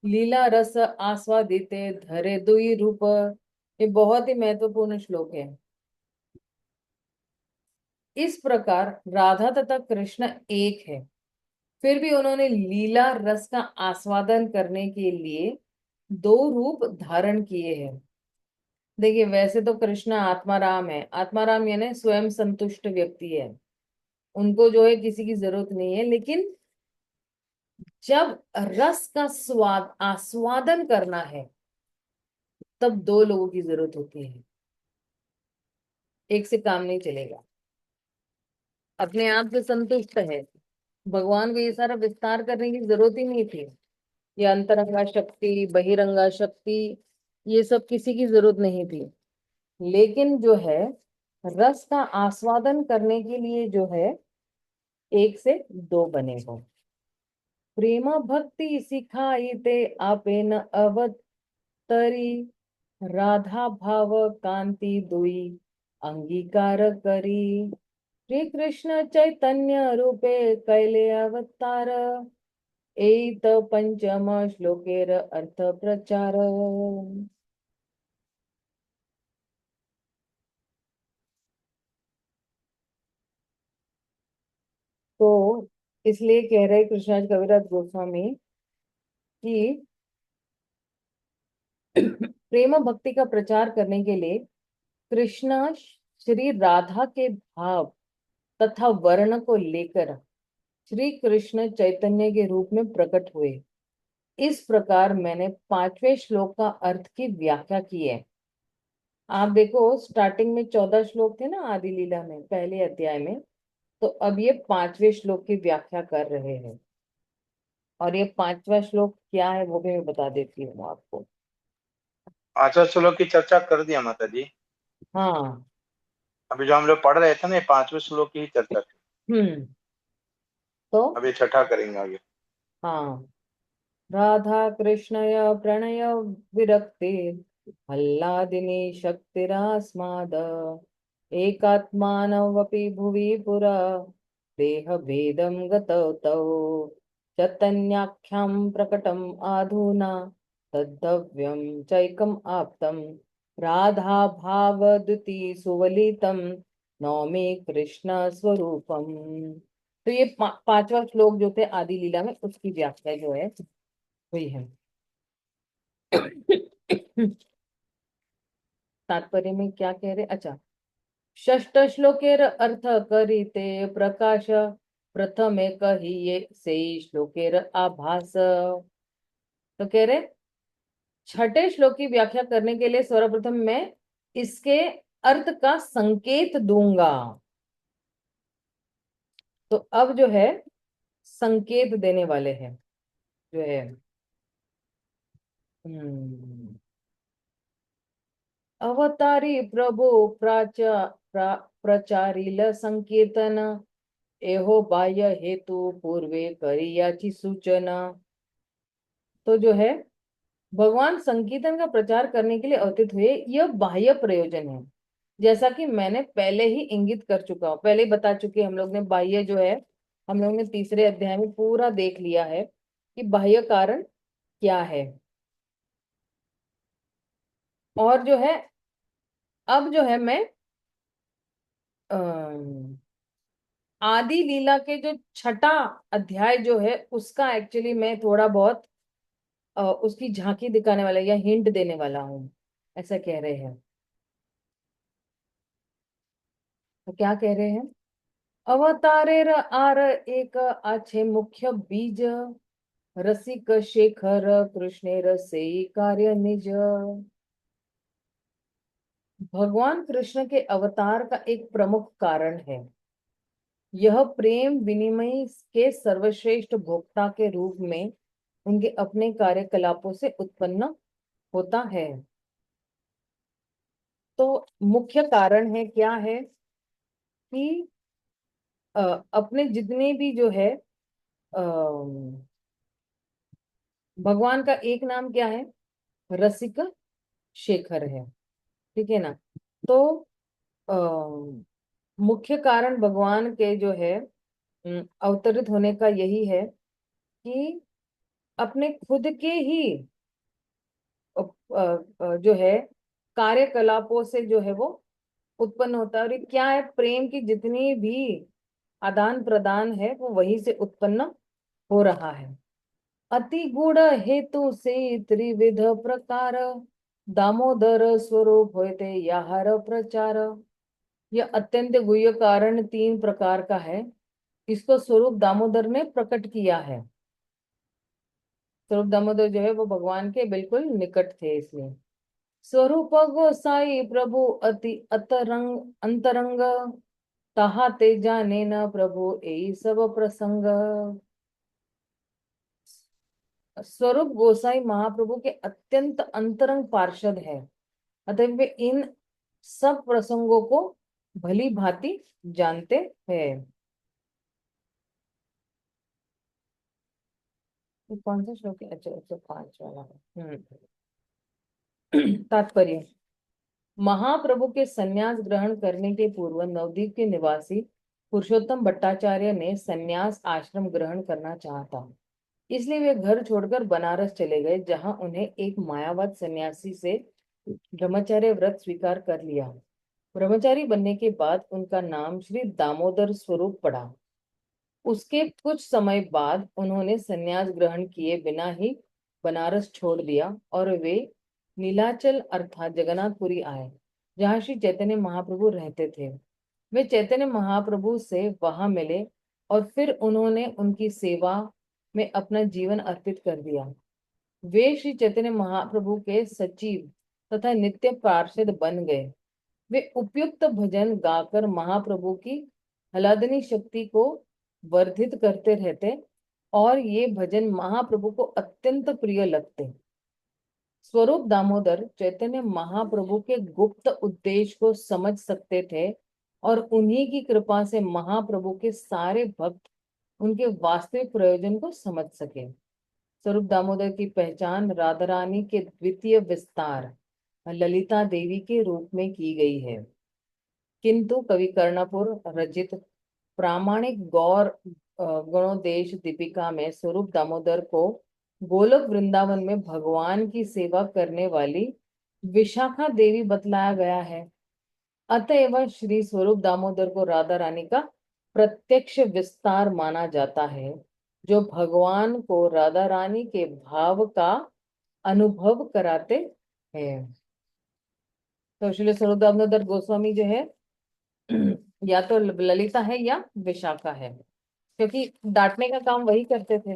लीला रस आस्वादिते धरे दुई रूप। ये बहुत ही महत्वपूर्ण श्लोक है। इस प्रकार राधा तथा कृष्ण एक है, फिर भी उन्होंने लीला रस का आस्वादन करने के लिए दो रूप धारण किए हैं। देखिए वैसे तो कृष्ण आत्माराम है, आत्माराम यानी स्वयं संतुष्ट व्यक्ति है, उनको जो है किसी की जरूरत नहीं है। लेकिन जब रस का स्वाद आस्वादन करना है तब दो लोगों की जरूरत होती है, एक से काम नहीं चलेगा। अपने आप से संतुष्ट है, भगवान को ये सारा विस्तार करने की जरूरत ही नहीं थी। ये अंतरंगा शक्ति बहिरंगा शक्ति ये सब किसी की जरूरत नहीं थी। लेकिन जो है रस का आस्वादन करने के लिए जो है एक से दो बने हो। प्रेम भक्ति सिखाई ते आपे न अवतरी, राधा भाव कांति दुई अंगीकार करी। श्री कृष्ण चैतन्य रूपे कैले अवतार, एत पंचम श्लोकेर अर्थ प्रचार। तो इसलिए कह रहे कृष्णराज कविराज गोस्वामी कि प्रेम भक्ति का प्रचार करने के लिए कृष्ण श्री राधा के भाव तथा वर्ण को लेकर श्री कृष्ण चैतन्य के रूप में प्रकट हुए। इस प्रकार मैंने 5वें श्लोक का अर्थ की व्याख्या की है। आप देखो स्टार्टिंग में 14 श्लोक थे ना आदि लीला में पहले अध्याय में, तो अब ये 5वें श्लोक की व्याख्या कर रहे हैं। और ये 5वां श्लोक क्या है वो भी मैं बता देती हूँ आपको। 5 श्लोक की चर्चा कर दिया माता जी। हाँ अभी जो हम लोग पढ़ रहे थे ना 5वें श्लोक की ही चर्चा थी। तो अभी छठा करेंगे आगे। हाँ राधा कृष्णय प्रणय विरक्ति हल्लादिनी शक्तिरास्माद, एकात्मानमपि भुवि पुरा देह भेदं गतौ तौ, चैतन्याख्यां प्रकटम् अधुना तद्धव्यं चैकम् आप्तं, राधा भाव द्युति सुवलितं नौमि कृष्ण स्वरूपम। तो ये 5वां श्लोक जो थे आदि लीला में उसकी व्याख्या जो है हुई है। तात्पर्य में क्या कह रहे, अच्छा षष्ठ श्लोकेर अर्थ करिते प्रकाश, प्रथमे कहिए से श्लोकेर आभास। तो कह रहे छठे श्लोक की व्याख्या करने के लिए सर्वप्रथम मैं इसके अर्थ का संकेत दूंगा। तो अब जो है संकेत देने वाले हैं जो है अवतारी प्रभु प्रचारिल संकीर्तन, एहो बाह्य हेतु पूर्वे करियाची सूचना। तो जो है भगवान संकीर्तन का प्रचार करने के लिए अवतरित हुए, यह बाह्य प्रयोजन है। जैसा कि मैंने पहले ही इंगित कर चुका हूं, पहले ही बता चुके हम लोग ने बाह्य जो है हम लोग ने तीसरे अध्याय में पूरा देख लिया है कि बाह्य कारण क्या है। और जो है अब जो है मैं आदि लीला के जो छठा अध्याय जो है उसका एक्चुअली मैं थोड़ा बहुत उसकी झांकी दिखाने वाला या हिंट देने वाला हूँ, ऐसा कह रहे हैं। तो क्या कह रहे हैं, अवतारेर आर एक आछे मुख्य बीज, रसिक शेखर कृष्णेर से कार्य निज। भगवान कृष्ण के अवतार का एक प्रमुख कारण है, यह प्रेम विनिमय के सर्वश्रेष्ठ भोक्ता के रूप में उनके अपने कार्यकलापों से उत्पन्न होता है। तो मुख्य कारण है क्या है कि अपने जितने भी जो है भगवान का एक नाम क्या है? रसिक शेखर है, ठीक है ना। तो मुख्य कारण भगवान के जो है अवतरित होने का यही है कि अपने खुद के ही जो है कार्यकलापों से जो है वो उत्पन्न होता है। और ये क्या है? प्रेम की जितनी भी आदान प्रदान है वो वहीं से उत्पन्न हो रहा है। अति गुण हेतु से त्रिविध प्रकार दामोदर स्वरूप होते याहर प्रचार। यह अत्यंत गुह्य कारण 3 प्रकार का है। इसको स्वरूप दामोदर ने प्रकट किया है। स्वरूप दामोदर जो है वो भगवान के बिल्कुल निकट थे, इसलिए स्वरूप गोसाई प्रभु अति अतरंग अंतरंग ताहा ते जाने न प्रभु यही सब प्रसंग। स्वरूप गोसाई महाप्रभु के अत्यंत अंतरंग पार्षद है, अतः वे इन सब प्रसंगों को भली भांति जानते हैं। ये कौन सा श्लोक है? अच्छा 105 वाला है। तात्पर्य। महाप्रभु के संन्यास ग्रहण करने के पूर्व नवद्वीप के निवासी पुरुषोत्तम भट्टाचार्य ने संन्यास आश्रम ग्रहण करना चाहा था। इसलिए वे घर छोड़कर बनारस चले गए, जहां उन्हें एक मायावत सन्यासी से ब्रह्मचर्य व्रत स्वीकार कर लिया। ब्रह्मचारी बनने के बाद उनका नाम श्री दामोदर स्वरूप पड़ा। उसके कुछ समय बाद उन्होंने संन्यास ग्रहण किए बिना ही बनारस छोड़ दिया और वे नीलाचल अर्थात जगन्नाथपुरी आए, जहाँ श्री चैतन्य महाप्रभु रहते थे। वे चैतन्य महाप्रभु से वहां मिले और फिर उन्होंने उनकी सेवा में अपना जीवन अर्पित कर दिया। वे श्री चैतन्य महाप्रभु के सचिव तथा नित्य पार्षद बन गए। वे उपयुक्त भजन गाकर महाप्रभु की आह्लादनी शक्ति को वर्धित करते रहते और ये भजन महाप्रभु को अत्यंत प्रिय लगते। स्वरूप दामोदर चैतन्य महाप्रभु के गुप्त उद्देश्य को समझ सकते थे और उन्हीं की कृपा से महाप्रभु के सारे भक्त उनके वास्तविक प्रयोजन को समझ सके। स्वरूप दामोदर की पहचान राधा रानी के द्वितीय विस्तार ललिता देवी के रूप में की गई है, किंतु कवि कर्णपुर रचित प्रामाणिक गौर गुणोदेश दीपिका में स्वरूप दामोदर को गोलोक वृंदावन में भगवान की सेवा करने वाली विशाखा देवी बतलाया गया है। अतएव श्री स्वरूप दामोदर को राधा रानी का प्रत्यक्ष विस्तार माना जाता है, जो भगवान को राधा रानी के भाव का अनुभव कराते हैं। तो श्री स्वरूप दामोदर गोस्वामी जो है या तो ललिता है या विशाखा है, क्योंकि डांटने का काम वही करते थे।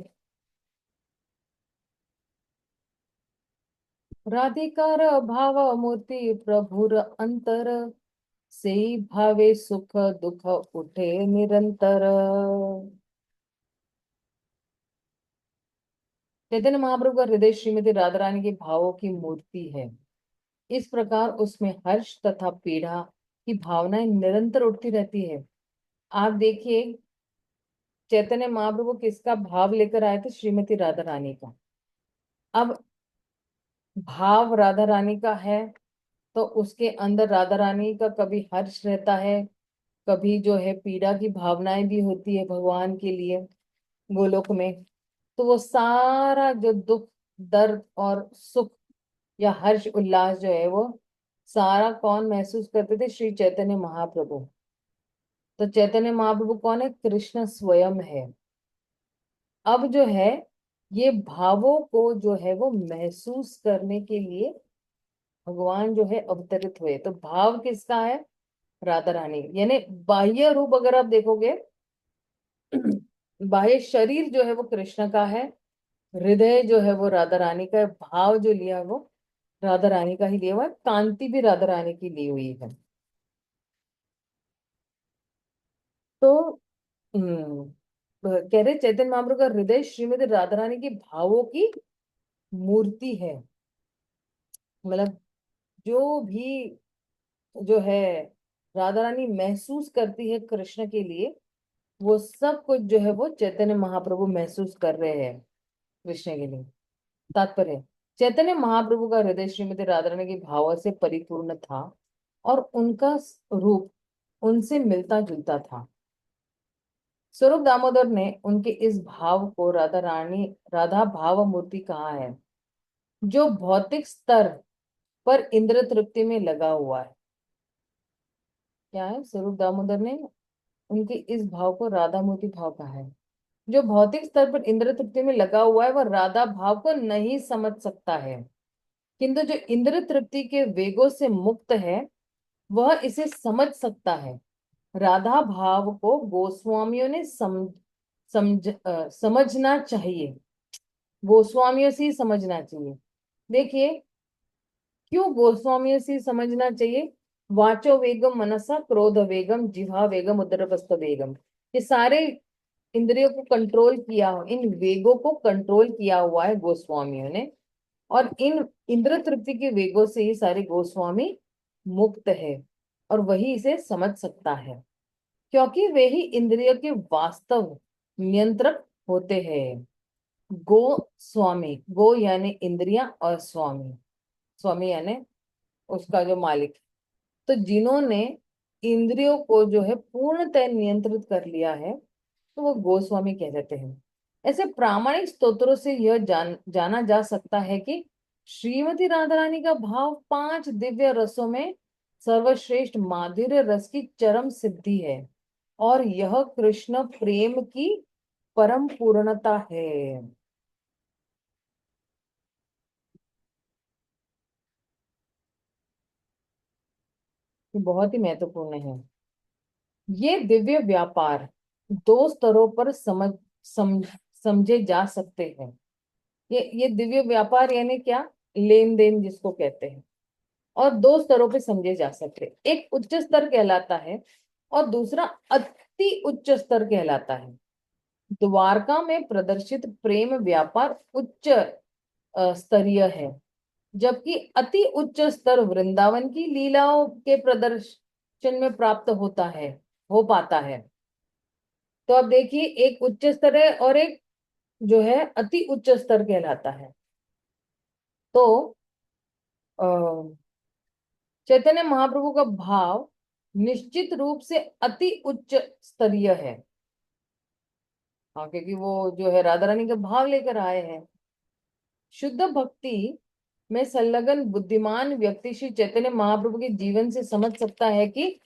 राधिकार भाव मूर्ति प्रभुर अंतर से भावे सुख दुख उठे निरंतर। चैतन्य महाप्रभु का हृदय श्रीमती राधा रानी के भावों की मूर्ति है। इस प्रकार उसमें हर्ष तथा पीड़ा की भावनाएं निरंतर उठती रहती है। आप देखिए चैतन्य महाप्रभु किसका भाव लेकर आए थे? श्रीमती राधा रानी का। अब भाव राधा रानी का है तो उसके अंदर राधा रानी का कभी हर्ष रहता है, कभी जो है पीड़ा की भावनाएं भी होती है भगवान के लिए गोलोक में। तो वो सारा जो दुख दर्द और सुख या हर्ष उल्लास जो है वो सारा कौन महसूस करते थे? श्री चैतन्य महाप्रभु। तो चैतन्य महाप्रभु कौन है? कृष्ण स्वयं है। अब जो है ये भावों को जो है वो महसूस करने के लिए भगवान जो है अवतरित हुए। तो भाव किसका है? राधा रानी। यानी बाह्य रूप अगर आप देखोगे बाह्य शरीर जो है वो कृष्ण का है, हृदय जो है वो राधा रानी का है, भाव जो लिया है वो राधा रानी का ही लिया हुआ है, कांति भी राधा रानी की ली हुई है। तो कह रहे चैतन्य महाप्रभु का हृदय श्रीमती राधा रानी की भावों की मूर्ति है। मतलब जो भी जो है राधा रानी महसूस करती है कृष्ण के लिए, वो सब कुछ जो है वो चैतन्य महाप्रभु महसूस कर रहे हैं कृष्ण के लिए। तात्पर्य, चैतन्य महाप्रभु का हृदय श्रीमती राधा रानी के भाव से परिपूर्ण था और उनका रूप उनसे मिलता जुलता था। स्वरूप दामोदर ने उनके इस भाव को राधा भाव मूर्ति कहा है, जो भौतिक स्तर पर इंद्र तृप्ति में लगा हुआ है। क्या है? स्वरूप दामोदर ने उनके इस भाव को राधा मूर्ति भाव कहा है, जो भौतिक स्तर पर इंद्र तृप्ति में लगा हुआ है, वह राधा भाव को नहीं समझ सकता है, किंतु जो इंद्र तृप्ति के वेगों से मुक्त है वह इसे समझ सकता है। राधा भाव को गोस्वामियों ने समझना चाहिए, गोस्वामियों से ही समझना चाहिए। देखिए क्यों गोस्वामियों से समझना चाहिए? वाचो वेगम मनसा क्रोध वेगम जिह्वा वेगम उदरपस्थ वेगम, ये सारे इंद्रियों को कंट्रोल किया, इन वेगों को कंट्रोल किया हुआ है गोस्वामियों ने, और इन इंद्र तृप्ति के वेगों से ही सारे गोस्वामी मुक्त है और वही इसे समझ सकता है, क्योंकि वे ही इंद्रिय के वास्तव नियंत्रक होते हैं। गो स्वामी, गो यानी इंद्रिया और स्वामी, स्वामी यानी उसका जो मालिक। तो जिन्होंने इंद्रियों को जो है पूर्णतः नियंत्रित कर लिया है तो वो गोस्वामी कहलाते हैं। ऐसे प्रामाणिक स्तोत्रों से यह जाना जा सकता है कि श्रीमती राधा रानी का भाव 5 दिव्य रसों में सर्वश्रेष्ठ माधुर्य रस की चरम सिद्धि है और यह कृष्ण प्रेम की परम पूर्णता है। ये बहुत ही महत्वपूर्ण है। ये दिव्य व्यापार 2 स्तरों पर समझे जा सकते हैं। ये दिव्य व्यापार यानी क्या? लेन देन जिसको कहते हैं, और 2 स्तरों पे समझे जा सकते हैं। एक उच्च स्तर कहलाता है और दूसरा अति उच्च स्तर कहलाता है। द्वारका में प्रदर्शित प्रेम व्यापार उच्च स्तरीय है, जबकि अति उच्च स्तर वृंदावन की लीलाओं के प्रदर्शन में प्राप्त हो पाता है। तो अब देखिए, एक उच्च स्तर है और एक जो है अति उच्च स्तर कहलाता है। तो चैतन्य महाप्रभु का भाव निश्चित रूप से अति उच्च स्तरीय है। हाँ, क्योंकि वो जो है राधा रानी का भाव लेकर आए हैं। शुद्ध भक्ति में संलग्न बुद्धिमान व्यक्ति श्री चैतन्य महाप्रभु के जीवन से समझ सकता है कि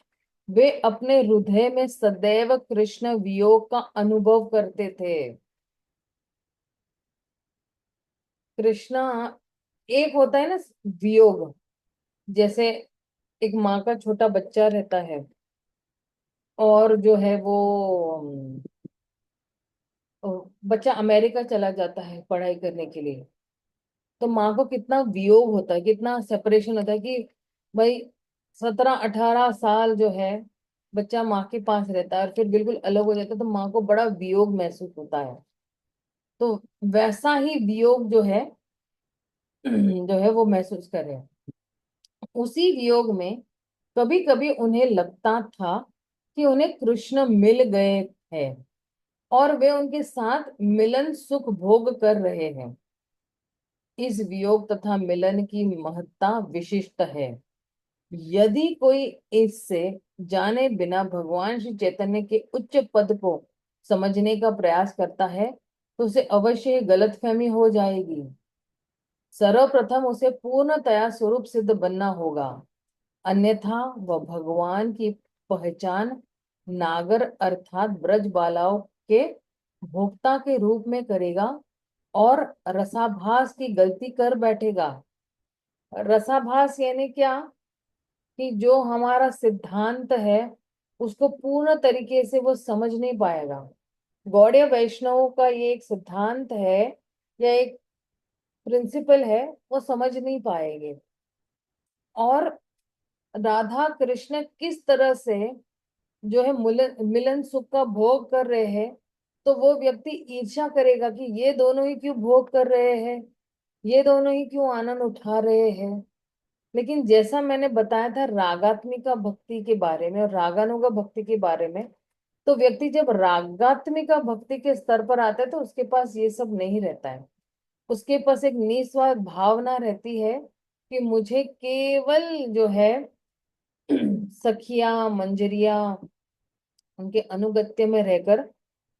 वे अपने हृदय में सदैव कृष्ण वियोग का अनुभव करते थे। कृष्णा एक होता है ना वियोग, जैसे एक माँ का छोटा बच्चा रहता है और जो है वो बच्चा अमेरिका चला जाता है पढ़ाई करने के लिए, तो माँ को कितना वियोग होता है, कितना सेपरेशन होता है कि भाई 17-18 साल जो है बच्चा माँ के पास रहता है और फिर बिल्कुल अलग हो जाता है, तो माँ को बड़ा वियोग महसूस होता है। तो वैसा ही वियोग जो है जो है वो महसूस कर रहे हैं। उसी वियोग में कभी कभी उन्हें लगता था कि उन्हें कृष्ण मिल गए हैं और वे उनके साथ मिलन सुख भोग कर रहे हैं। इस वियोग तथा मिलन की महत्ता विशिष्ट है। यदि कोई इससे जाने बिना भगवान श्री चैतन्य के उच्च पद को समझने का प्रयास करता है तो उसे अवश्य गलतफहमी हो जाएगी। सर्वप्रथम उसे पूर्णतया स्वरूप सिद्ध बनना होगा, अन्यथा वह भगवान की पहचान नागर अर्थात ब्रज बालाओं के भोक्ता के रूप में करेगा और रसाभास की गलती कर बैठेगा। रसाभास यानी क्या? कि जो हमारा सिद्धांत है उसको पूर्ण तरीके से वो समझ नहीं पाएगा। गौड़ीय वैष्णवों का ये एक सिद्धांत है या एक प्रिंसिपल है, वो समझ नहीं पाएंगे। और राधा कृष्ण किस तरह से जो है मिलन सुख का भोग कर रहे हैं, तो वो व्यक्ति ईर्ष्या करेगा कि ये दोनों ही क्यों भोग कर रहे हैं, ये दोनों ही क्यों आनंद उठा रहे हैं। लेकिन जैसा मैंने बताया था रागात्मिका भक्ति के बारे में और रागानुगा भक्ति के बारे में, तो व्यक्ति जब रागात्मिका भक्ति के स्तर पर आता है तो उसके पास ये सब नहीं रहता है। उसके पास एक निस्वार्थ भावना रहती है कि मुझे केवल जो है सखिया मंजरिया उनके अनुगत्य में रहकर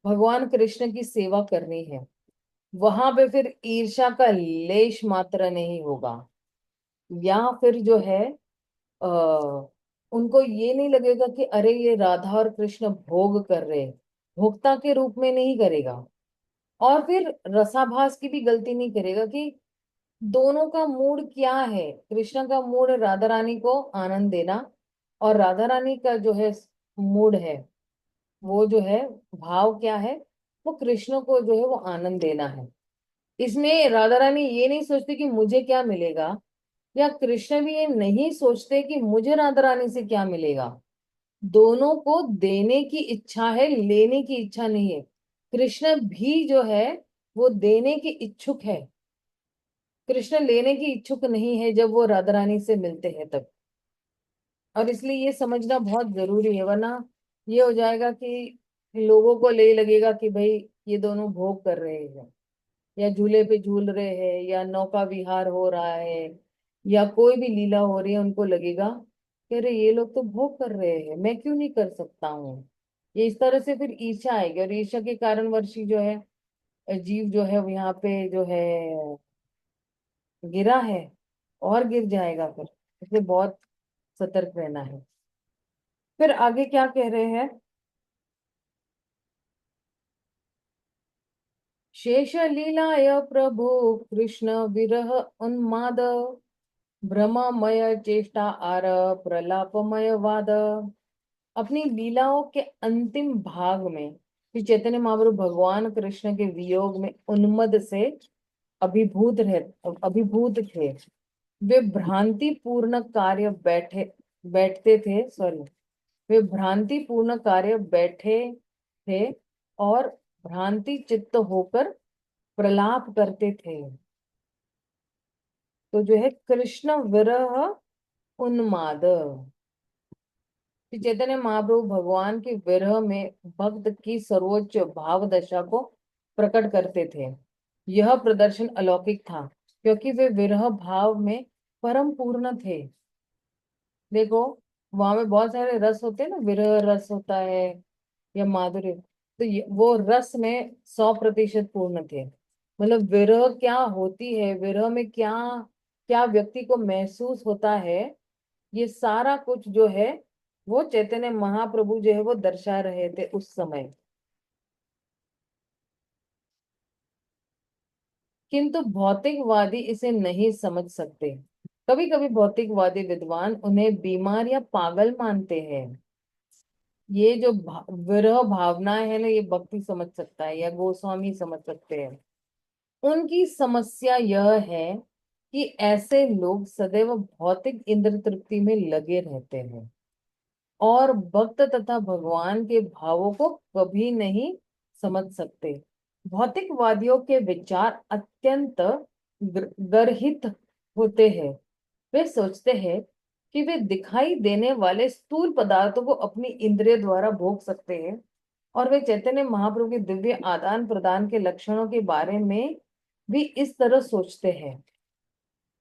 भगवान कृष्ण की सेवा करनी है। वहां पे फिर ईर्ष्या का लेश मात्र नहीं होगा, या फिर जो है आ, उनको ये नहीं लगेगा कि अरे ये राधा और कृष्ण भोग कर रहे हैं, भोक्ता के रूप में नहीं करेगा। और फिर रसाभास की भी गलती नहीं करेगा कि दोनों का मूड क्या है। कृष्ण का मूड राधा रानी को आनंद देना, और राधा रानी का जो है मूड है, वो जो है भाव क्या है, वो कृष्ण को जो है वो आनंद देना है। इसमें राधा रानी ये नहीं सोचती कि मुझे क्या मिलेगा, या कृष्ण भी ये नहीं सोचते कि मुझे राधा रानी से क्या मिलेगा। दोनों को देने की इच्छा है, लेने की इच्छा नहीं है। कृष्ण भी जो है वो देने की इच्छुक है, कृष्ण लेने की इच्छुक नहीं है जब वो राधा रानी से मिलते हैं तब। और इसलिए ये समझना बहुत जरूरी है, वरना ये हो जाएगा कि लोगों को ले लगेगा कि भाई ये दोनों भोग कर रहे हैं, या झूले पे झूल रहे हैं, या नौका विहार हो रहा है, या कोई भी लीला हो रही है, उनको लगेगा कि अरे ये लोग तो भोग कर रहे हैं, मैं क्यों नहीं कर सकता हूँ। ये इस तरह से फिर ईर्ष्या आएगी, और ईर्ष्या के कारणवश ही जो है जीव जो है वो यहाँ पे जो है गिरा है, और गिर जाएगा फिर। इसलिए बहुत सतर्क रहना है। फिर आगे क्या कह रहे हैं, शेष लीलाय प्रभु कृष्ण विरह उन्माद भ्रममय चेष्टा आर प्रलापमय वाद। अपनी लीलाओं के अंतिम भाग में श्री चैतन्य महाप्रभु भगवान कृष्ण के वियोग में उन्मद से अभिभूत थे। वे भ्रांति पूर्ण कार्य बैठते थे, सॉरी, वे भ्रांति पूर्ण कार्य बैठे थे और भ्रांति चित्त होकर प्रलाप करते थे। तो जो है कृष्ण विरह उन्माद, श्री चैतन्य महाप्रभु भगवान के विरह में भक्त की सर्वोच्च भाव दशा को प्रकट करते थे। यह प्रदर्शन अलौकिक था क्योंकि वे विरह भाव में परम पूर्ण थे। देखो, वहां में बहुत सारे रस होते हैं ना, विरह रस होता है या माधुर्य, तो वो रस में 100% पूर्ण थे। मतलब विरह क्या होती है, विरह में क्या क्या व्यक्ति को महसूस होता है, ये सारा कुछ जो है वो चैतन्य महाप्रभु जो है वो दर्शा रहे थे उस समय। किंतु भौतिकवादी इसे नहीं समझ सकते। कभी कभी भौतिकवादी विद्वान उन्हें बीमार या पागल मानते हैं। ये जो विरह भावनाएं है ना, ये भक्ति समझ सकता है या गोस्वामी समझ सकते हैं। उनकी समस्या यह है कि ऐसे लोग सदैव भौतिक इंद्र तृप्ति में लगे रहते हैं और भक्त तथा भगवान के भावों को कभी नहीं समझ सकते। भौतिकवादियों के विचार अत्यंत गर्हित होते हैं। वे सोचते हैं कि वे दिखाई देने वाले स्थूल पदार्थों को अपनी इंद्रिय द्वारा भोग सकते हैं, और वे चैतन्य महाप्रभु के दिव्य आदान प्रदान के लक्षणों के बारे में भी इस तरह सोचते हैं।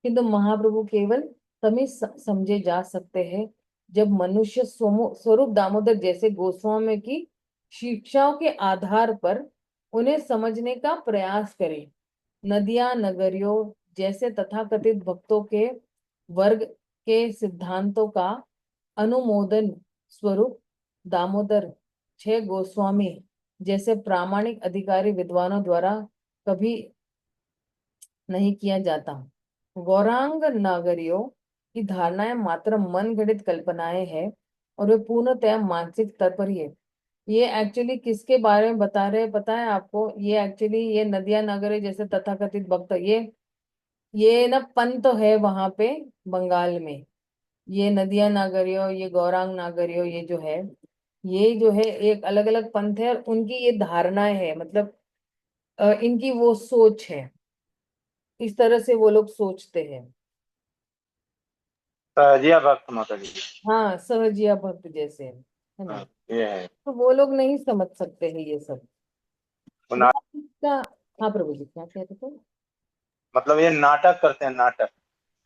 किंतु महाप्रभु केवल तभी समझे जा सकते हैं जब मनुष्य स्वरूप दामोदर जैसे गोस्वामी की शिक्षाओं के आधार पर उन्हें समझने का प्रयास करे। नदियां नगरियों जैसे तथाकथित भक्तों के वर्ग के सिद्धांतों का अनुमोदन स्वरूप दामोदर 6 गोस्वामी जैसे प्रामाणिक अधिकारी विद्वानों द्वारा कभी नहीं किया जाता। गौरांग नागरियों की धारणाएं मात्र मन घड़ित कल्पनाएं हैं, और वे पूर्णतः मानसिक स्तर पर ही है। ये एक्चुअली किसके बारे में बता रहे हैं पता है आपको? ये एक्चुअली ये नदिया नगरी जैसे तथाकथित भक्त, ये ना पंथ है वहां पे बंगाल में। ये नदिया नागरियो, ये गौरांग नागरियो, ये जो है, ये जो है एक अलग अलग पंथ है, और उनकी ये धारणाएं है, मतलब इनकी वो सोच है, इस तरह से वो लोग सोचते हैं। सहजिया भक्त माता जी। हाँ, सहजिया भक्त जैसे है ना। हाँ, ये है। तो वो लोग नहीं समझ सकते हैं ये सब। उना- वो इसका, हाँ प्रभु जी क्या कहते थे? मतलब ये नाटक करते हैं, नाटक,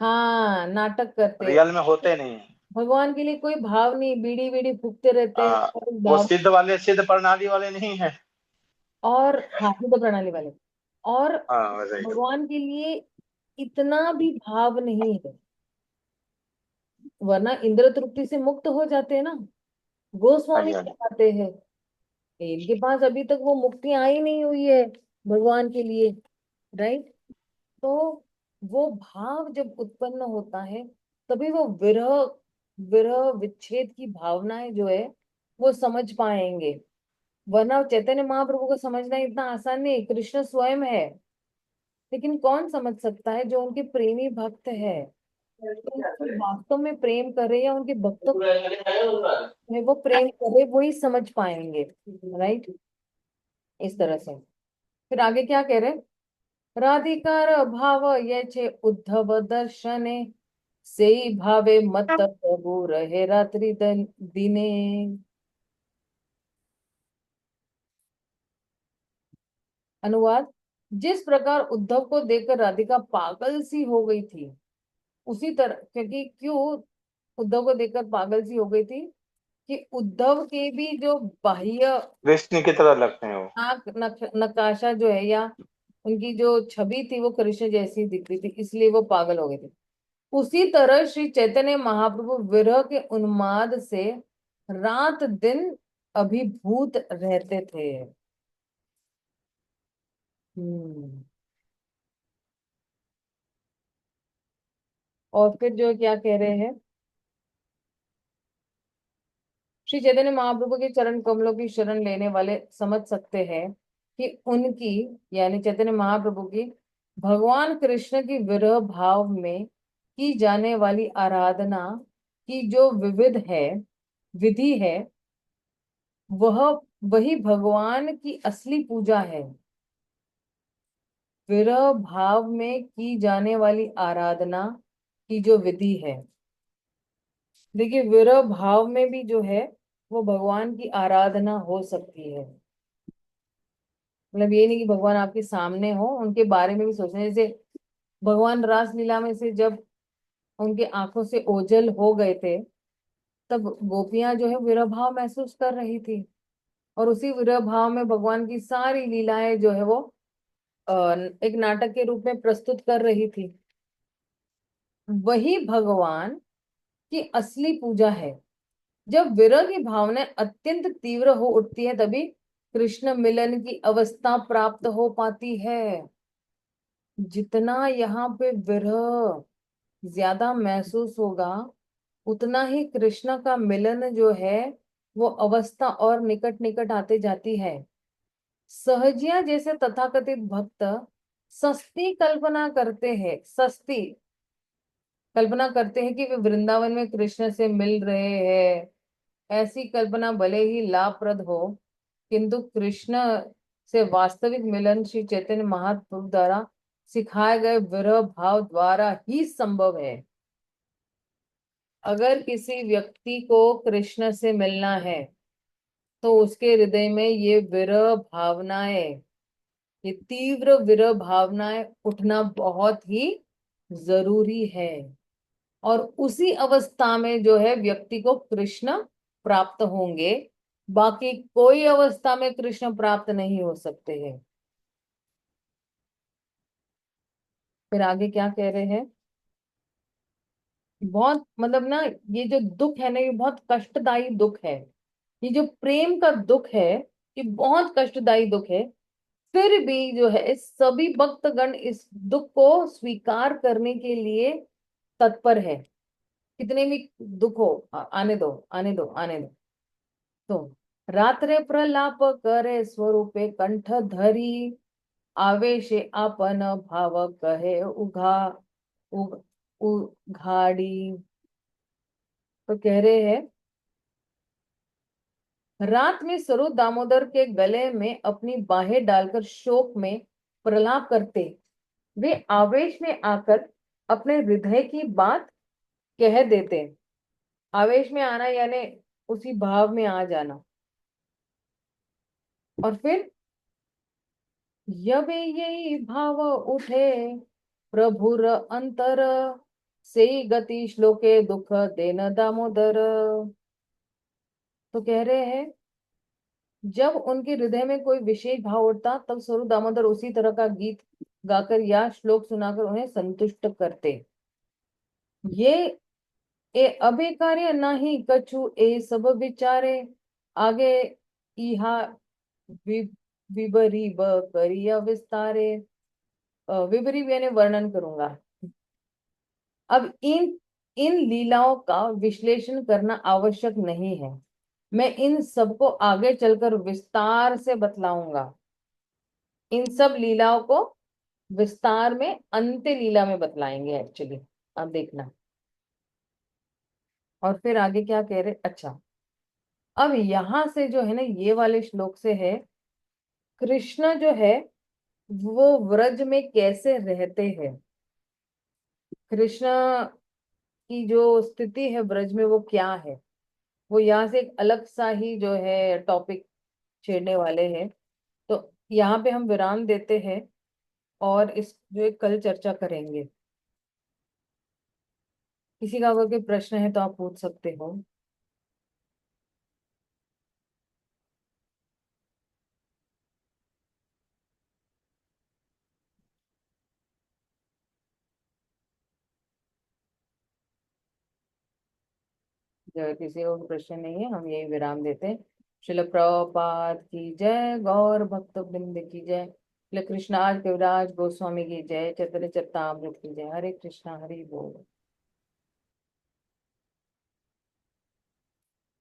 हाँ, नाटक करते हैं। रियल में होते नहीं है। भगवान के लिए कोई भाव नहीं, बीड़ी बीड़ी फूकते रहते हैं और उस वो भाव। सिद्ध वाले, सिद्ध प्रणाली वाले नहीं है। और हाँ, युद्ध प्रणाली वाले। और हाँ वैसे ही। भगवान के लिए इतना भी भाव नहीं है, वरना इंद्र तृप्ति से मुक्त हो जाते हैं ना। हाँ गोस्वामी जी, हाँ जी। कहते हैं इनके पास अभी तक वो मुक्ति आई नहीं हुई है भगवान के लिए, राइट। तो वो भाव जब उत्पन्न होता है, तभी वो विरह विरह विच्छेद की भावनाएं जो है वो समझ पाएंगे। वरना चैतन्य महाप्रभु को समझना इतना आसान नहीं, कृष्ण स्वयं है। लेकिन कौन समझ सकता है? जो उनके प्रेमी भक्त है, तो उनसे वास्तव में प्रेम करे या उनके भक्तों में वो प्रेम करे, वही समझ पाएंगे, राइट। इस तरह से फिर आगे क्या कह रहे? राधिकार भाव ये छे उद्धव दर्शने, से भावे मत प्रभु रहे रात्रि दिने। अनुवाद: जिस प्रकार उद्धव को देखकर राधिका पागल सी हो गई थी, उसी तरह, क्योंकि क्यों उद्धव को देखकर पागल सी हो गई थी कि उद्धव के भी जो बाह्य कृष्ण की तरह लगते हैं वो। आंख नकाशा जो है, या उनकी जो छवि थी वो कृष्ण जैसी दिख रही थी, इसलिए वो पागल हो गए थे। उसी तरह श्री चैतन्य महाप्रभु विरह के उन्माद से रात दिन अभिभूत रहते थे। हम्म। और फिर जो क्या कह रहे हैं, श्री चैतन्य महाप्रभु के चरण कमलों की शरण लेने वाले समझ सकते हैं कि उनकी, यानी चैतन्य महाप्रभु की, भगवान कृष्ण की विरह भाव में की जाने वाली आराधना की जो विविध है, विधि है, वह वही भगवान की असली पूजा है। विरह भाव में की जाने वाली आराधना की जो विधि है, देखिए विरह भाव में भी जो है वो भगवान की आराधना हो सकती है। मतलब ये नहीं कि भगवान आपके सामने हो, उनके बारे में भी सोचना। जैसे भगवान रासलीला में से जब उनके आंखों से ओझल हो गए थे, तब गोपियां जो है विरह भाव महसूस कर रही थी, और उसी विरह भाव में भगवान की सारी लीलाएं जो है वो एक नाटक के रूप में प्रस्तुत कर रही थी। वही भगवान की असली पूजा है। जब विरह की भावना अत्यंत तीव्र हो उठती है, तभी कृष्ण मिलन की अवस्था प्राप्त हो पाती है। जितना यहाँ पे विरह ज्यादा महसूस होगा, उतना ही कृष्ण का मिलन जो है वो अवस्था और निकट निकट आते जाती है। सहजिया जैसे तथाकथित भक्त सस्ती कल्पना करते हैं, सस्ती कल्पना करते हैं कि वे वृंदावन में कृष्ण से मिल रहे हैं। ऐसी कल्पना भले ही लाभप्रद हो, किंतु कृष्ण से वास्तविक मिलन श्री चैतन्य महाप्रभु द्वारा सिखाए गए विरह भाव द्वारा ही संभव है। अगर किसी व्यक्ति को कृष्ण से मिलना है, तो उसके हृदय में ये विरह भावनाएं, ये तीव्र विरह भावनाएं उठना बहुत ही जरूरी है। और उसी अवस्था में जो है व्यक्ति को कृष्ण प्राप्त होंगे, बाकी कोई अवस्था में कृष्ण प्राप्त नहीं हो सकते हैं। फिर आगे क्या कह रहे हैं? बहुत मतलब ना, ये जो दुख है ना, ये बहुत कष्टदायी दुख है। ये जो प्रेम का दुख है, ये बहुत कष्टदायी दुख है। फिर भी जो है सभी भक्तगण इस दुख को स्वीकार करने के लिए तत्पर है। कितने भी दुख हो, आने दो, आने दो, आने दो। तो रात्रे प्रलाप करे स्वरूपे कंठ धरी, आवेशे आपन भाव कहे उघ, उघाड़ी। तो कह रहे हैं, रात में स्वरूप दामोदर के गले में अपनी बाहें डालकर शोक में प्रलाप करते, वे आवेश में आकर अपने हृदय की बात कह देते। आवेश में आना यानी उसी भाव में आ जाना। और फिर यब यही भाव उठे, प्रभुर अंतर से गति श्लोके दुख देन दामोदर। तो कह रहे हैं जब उनके हृदय में कोई विशेष भाव उठता तब स्वरूप दामोदर उसी तरह का गीत गाकर या श्लोक सुनाकर उन्हें संतुष्ट करते। ये ए अबे कार्य नहीं कछु ए सब विचारे आगे इहा वि- विबरी ब करिया विस्तारे। विबरी यानी वर्णन करूंगा। अब इन इन लीलाओं का विश्लेषण करना आवश्यक नहीं है, मैं इन सबको आगे चलकर विस्तार से बतलाऊंगा। इन सब लीलाओं को विस्तार में अंत्य लीला में बतलाएंगे एक्चुअली। अब देखना और फिर आगे क्या कह रहे। अच्छा, अब यहां से जो है ना ये वाले श्लोक से है कृष्ण जो है वो व्रज में कैसे रहते हैं, कृष्ण की जो स्थिति है ब्रज में वो क्या है, वो यहाँ से एक अलग सा ही जो है टॉपिक छेड़ने वाले हैं। तो यहाँ पे हम विराम देते हैं और इस जो है कल चर्चा करेंगे। किसी का अगर कोई प्रश्न है तो आप पूछ सकते हो। अगर किसी को प्रश्न नहीं है हम यही विराम देते हैं। श्रील प्रभुपाद की जय, गौर भक्त वृंद की जय, श्री कृष्णाज कविराज गोस्वामी की जय, चैतन्य चरितामृत की जय। हरे कृष्णा हरि बोल।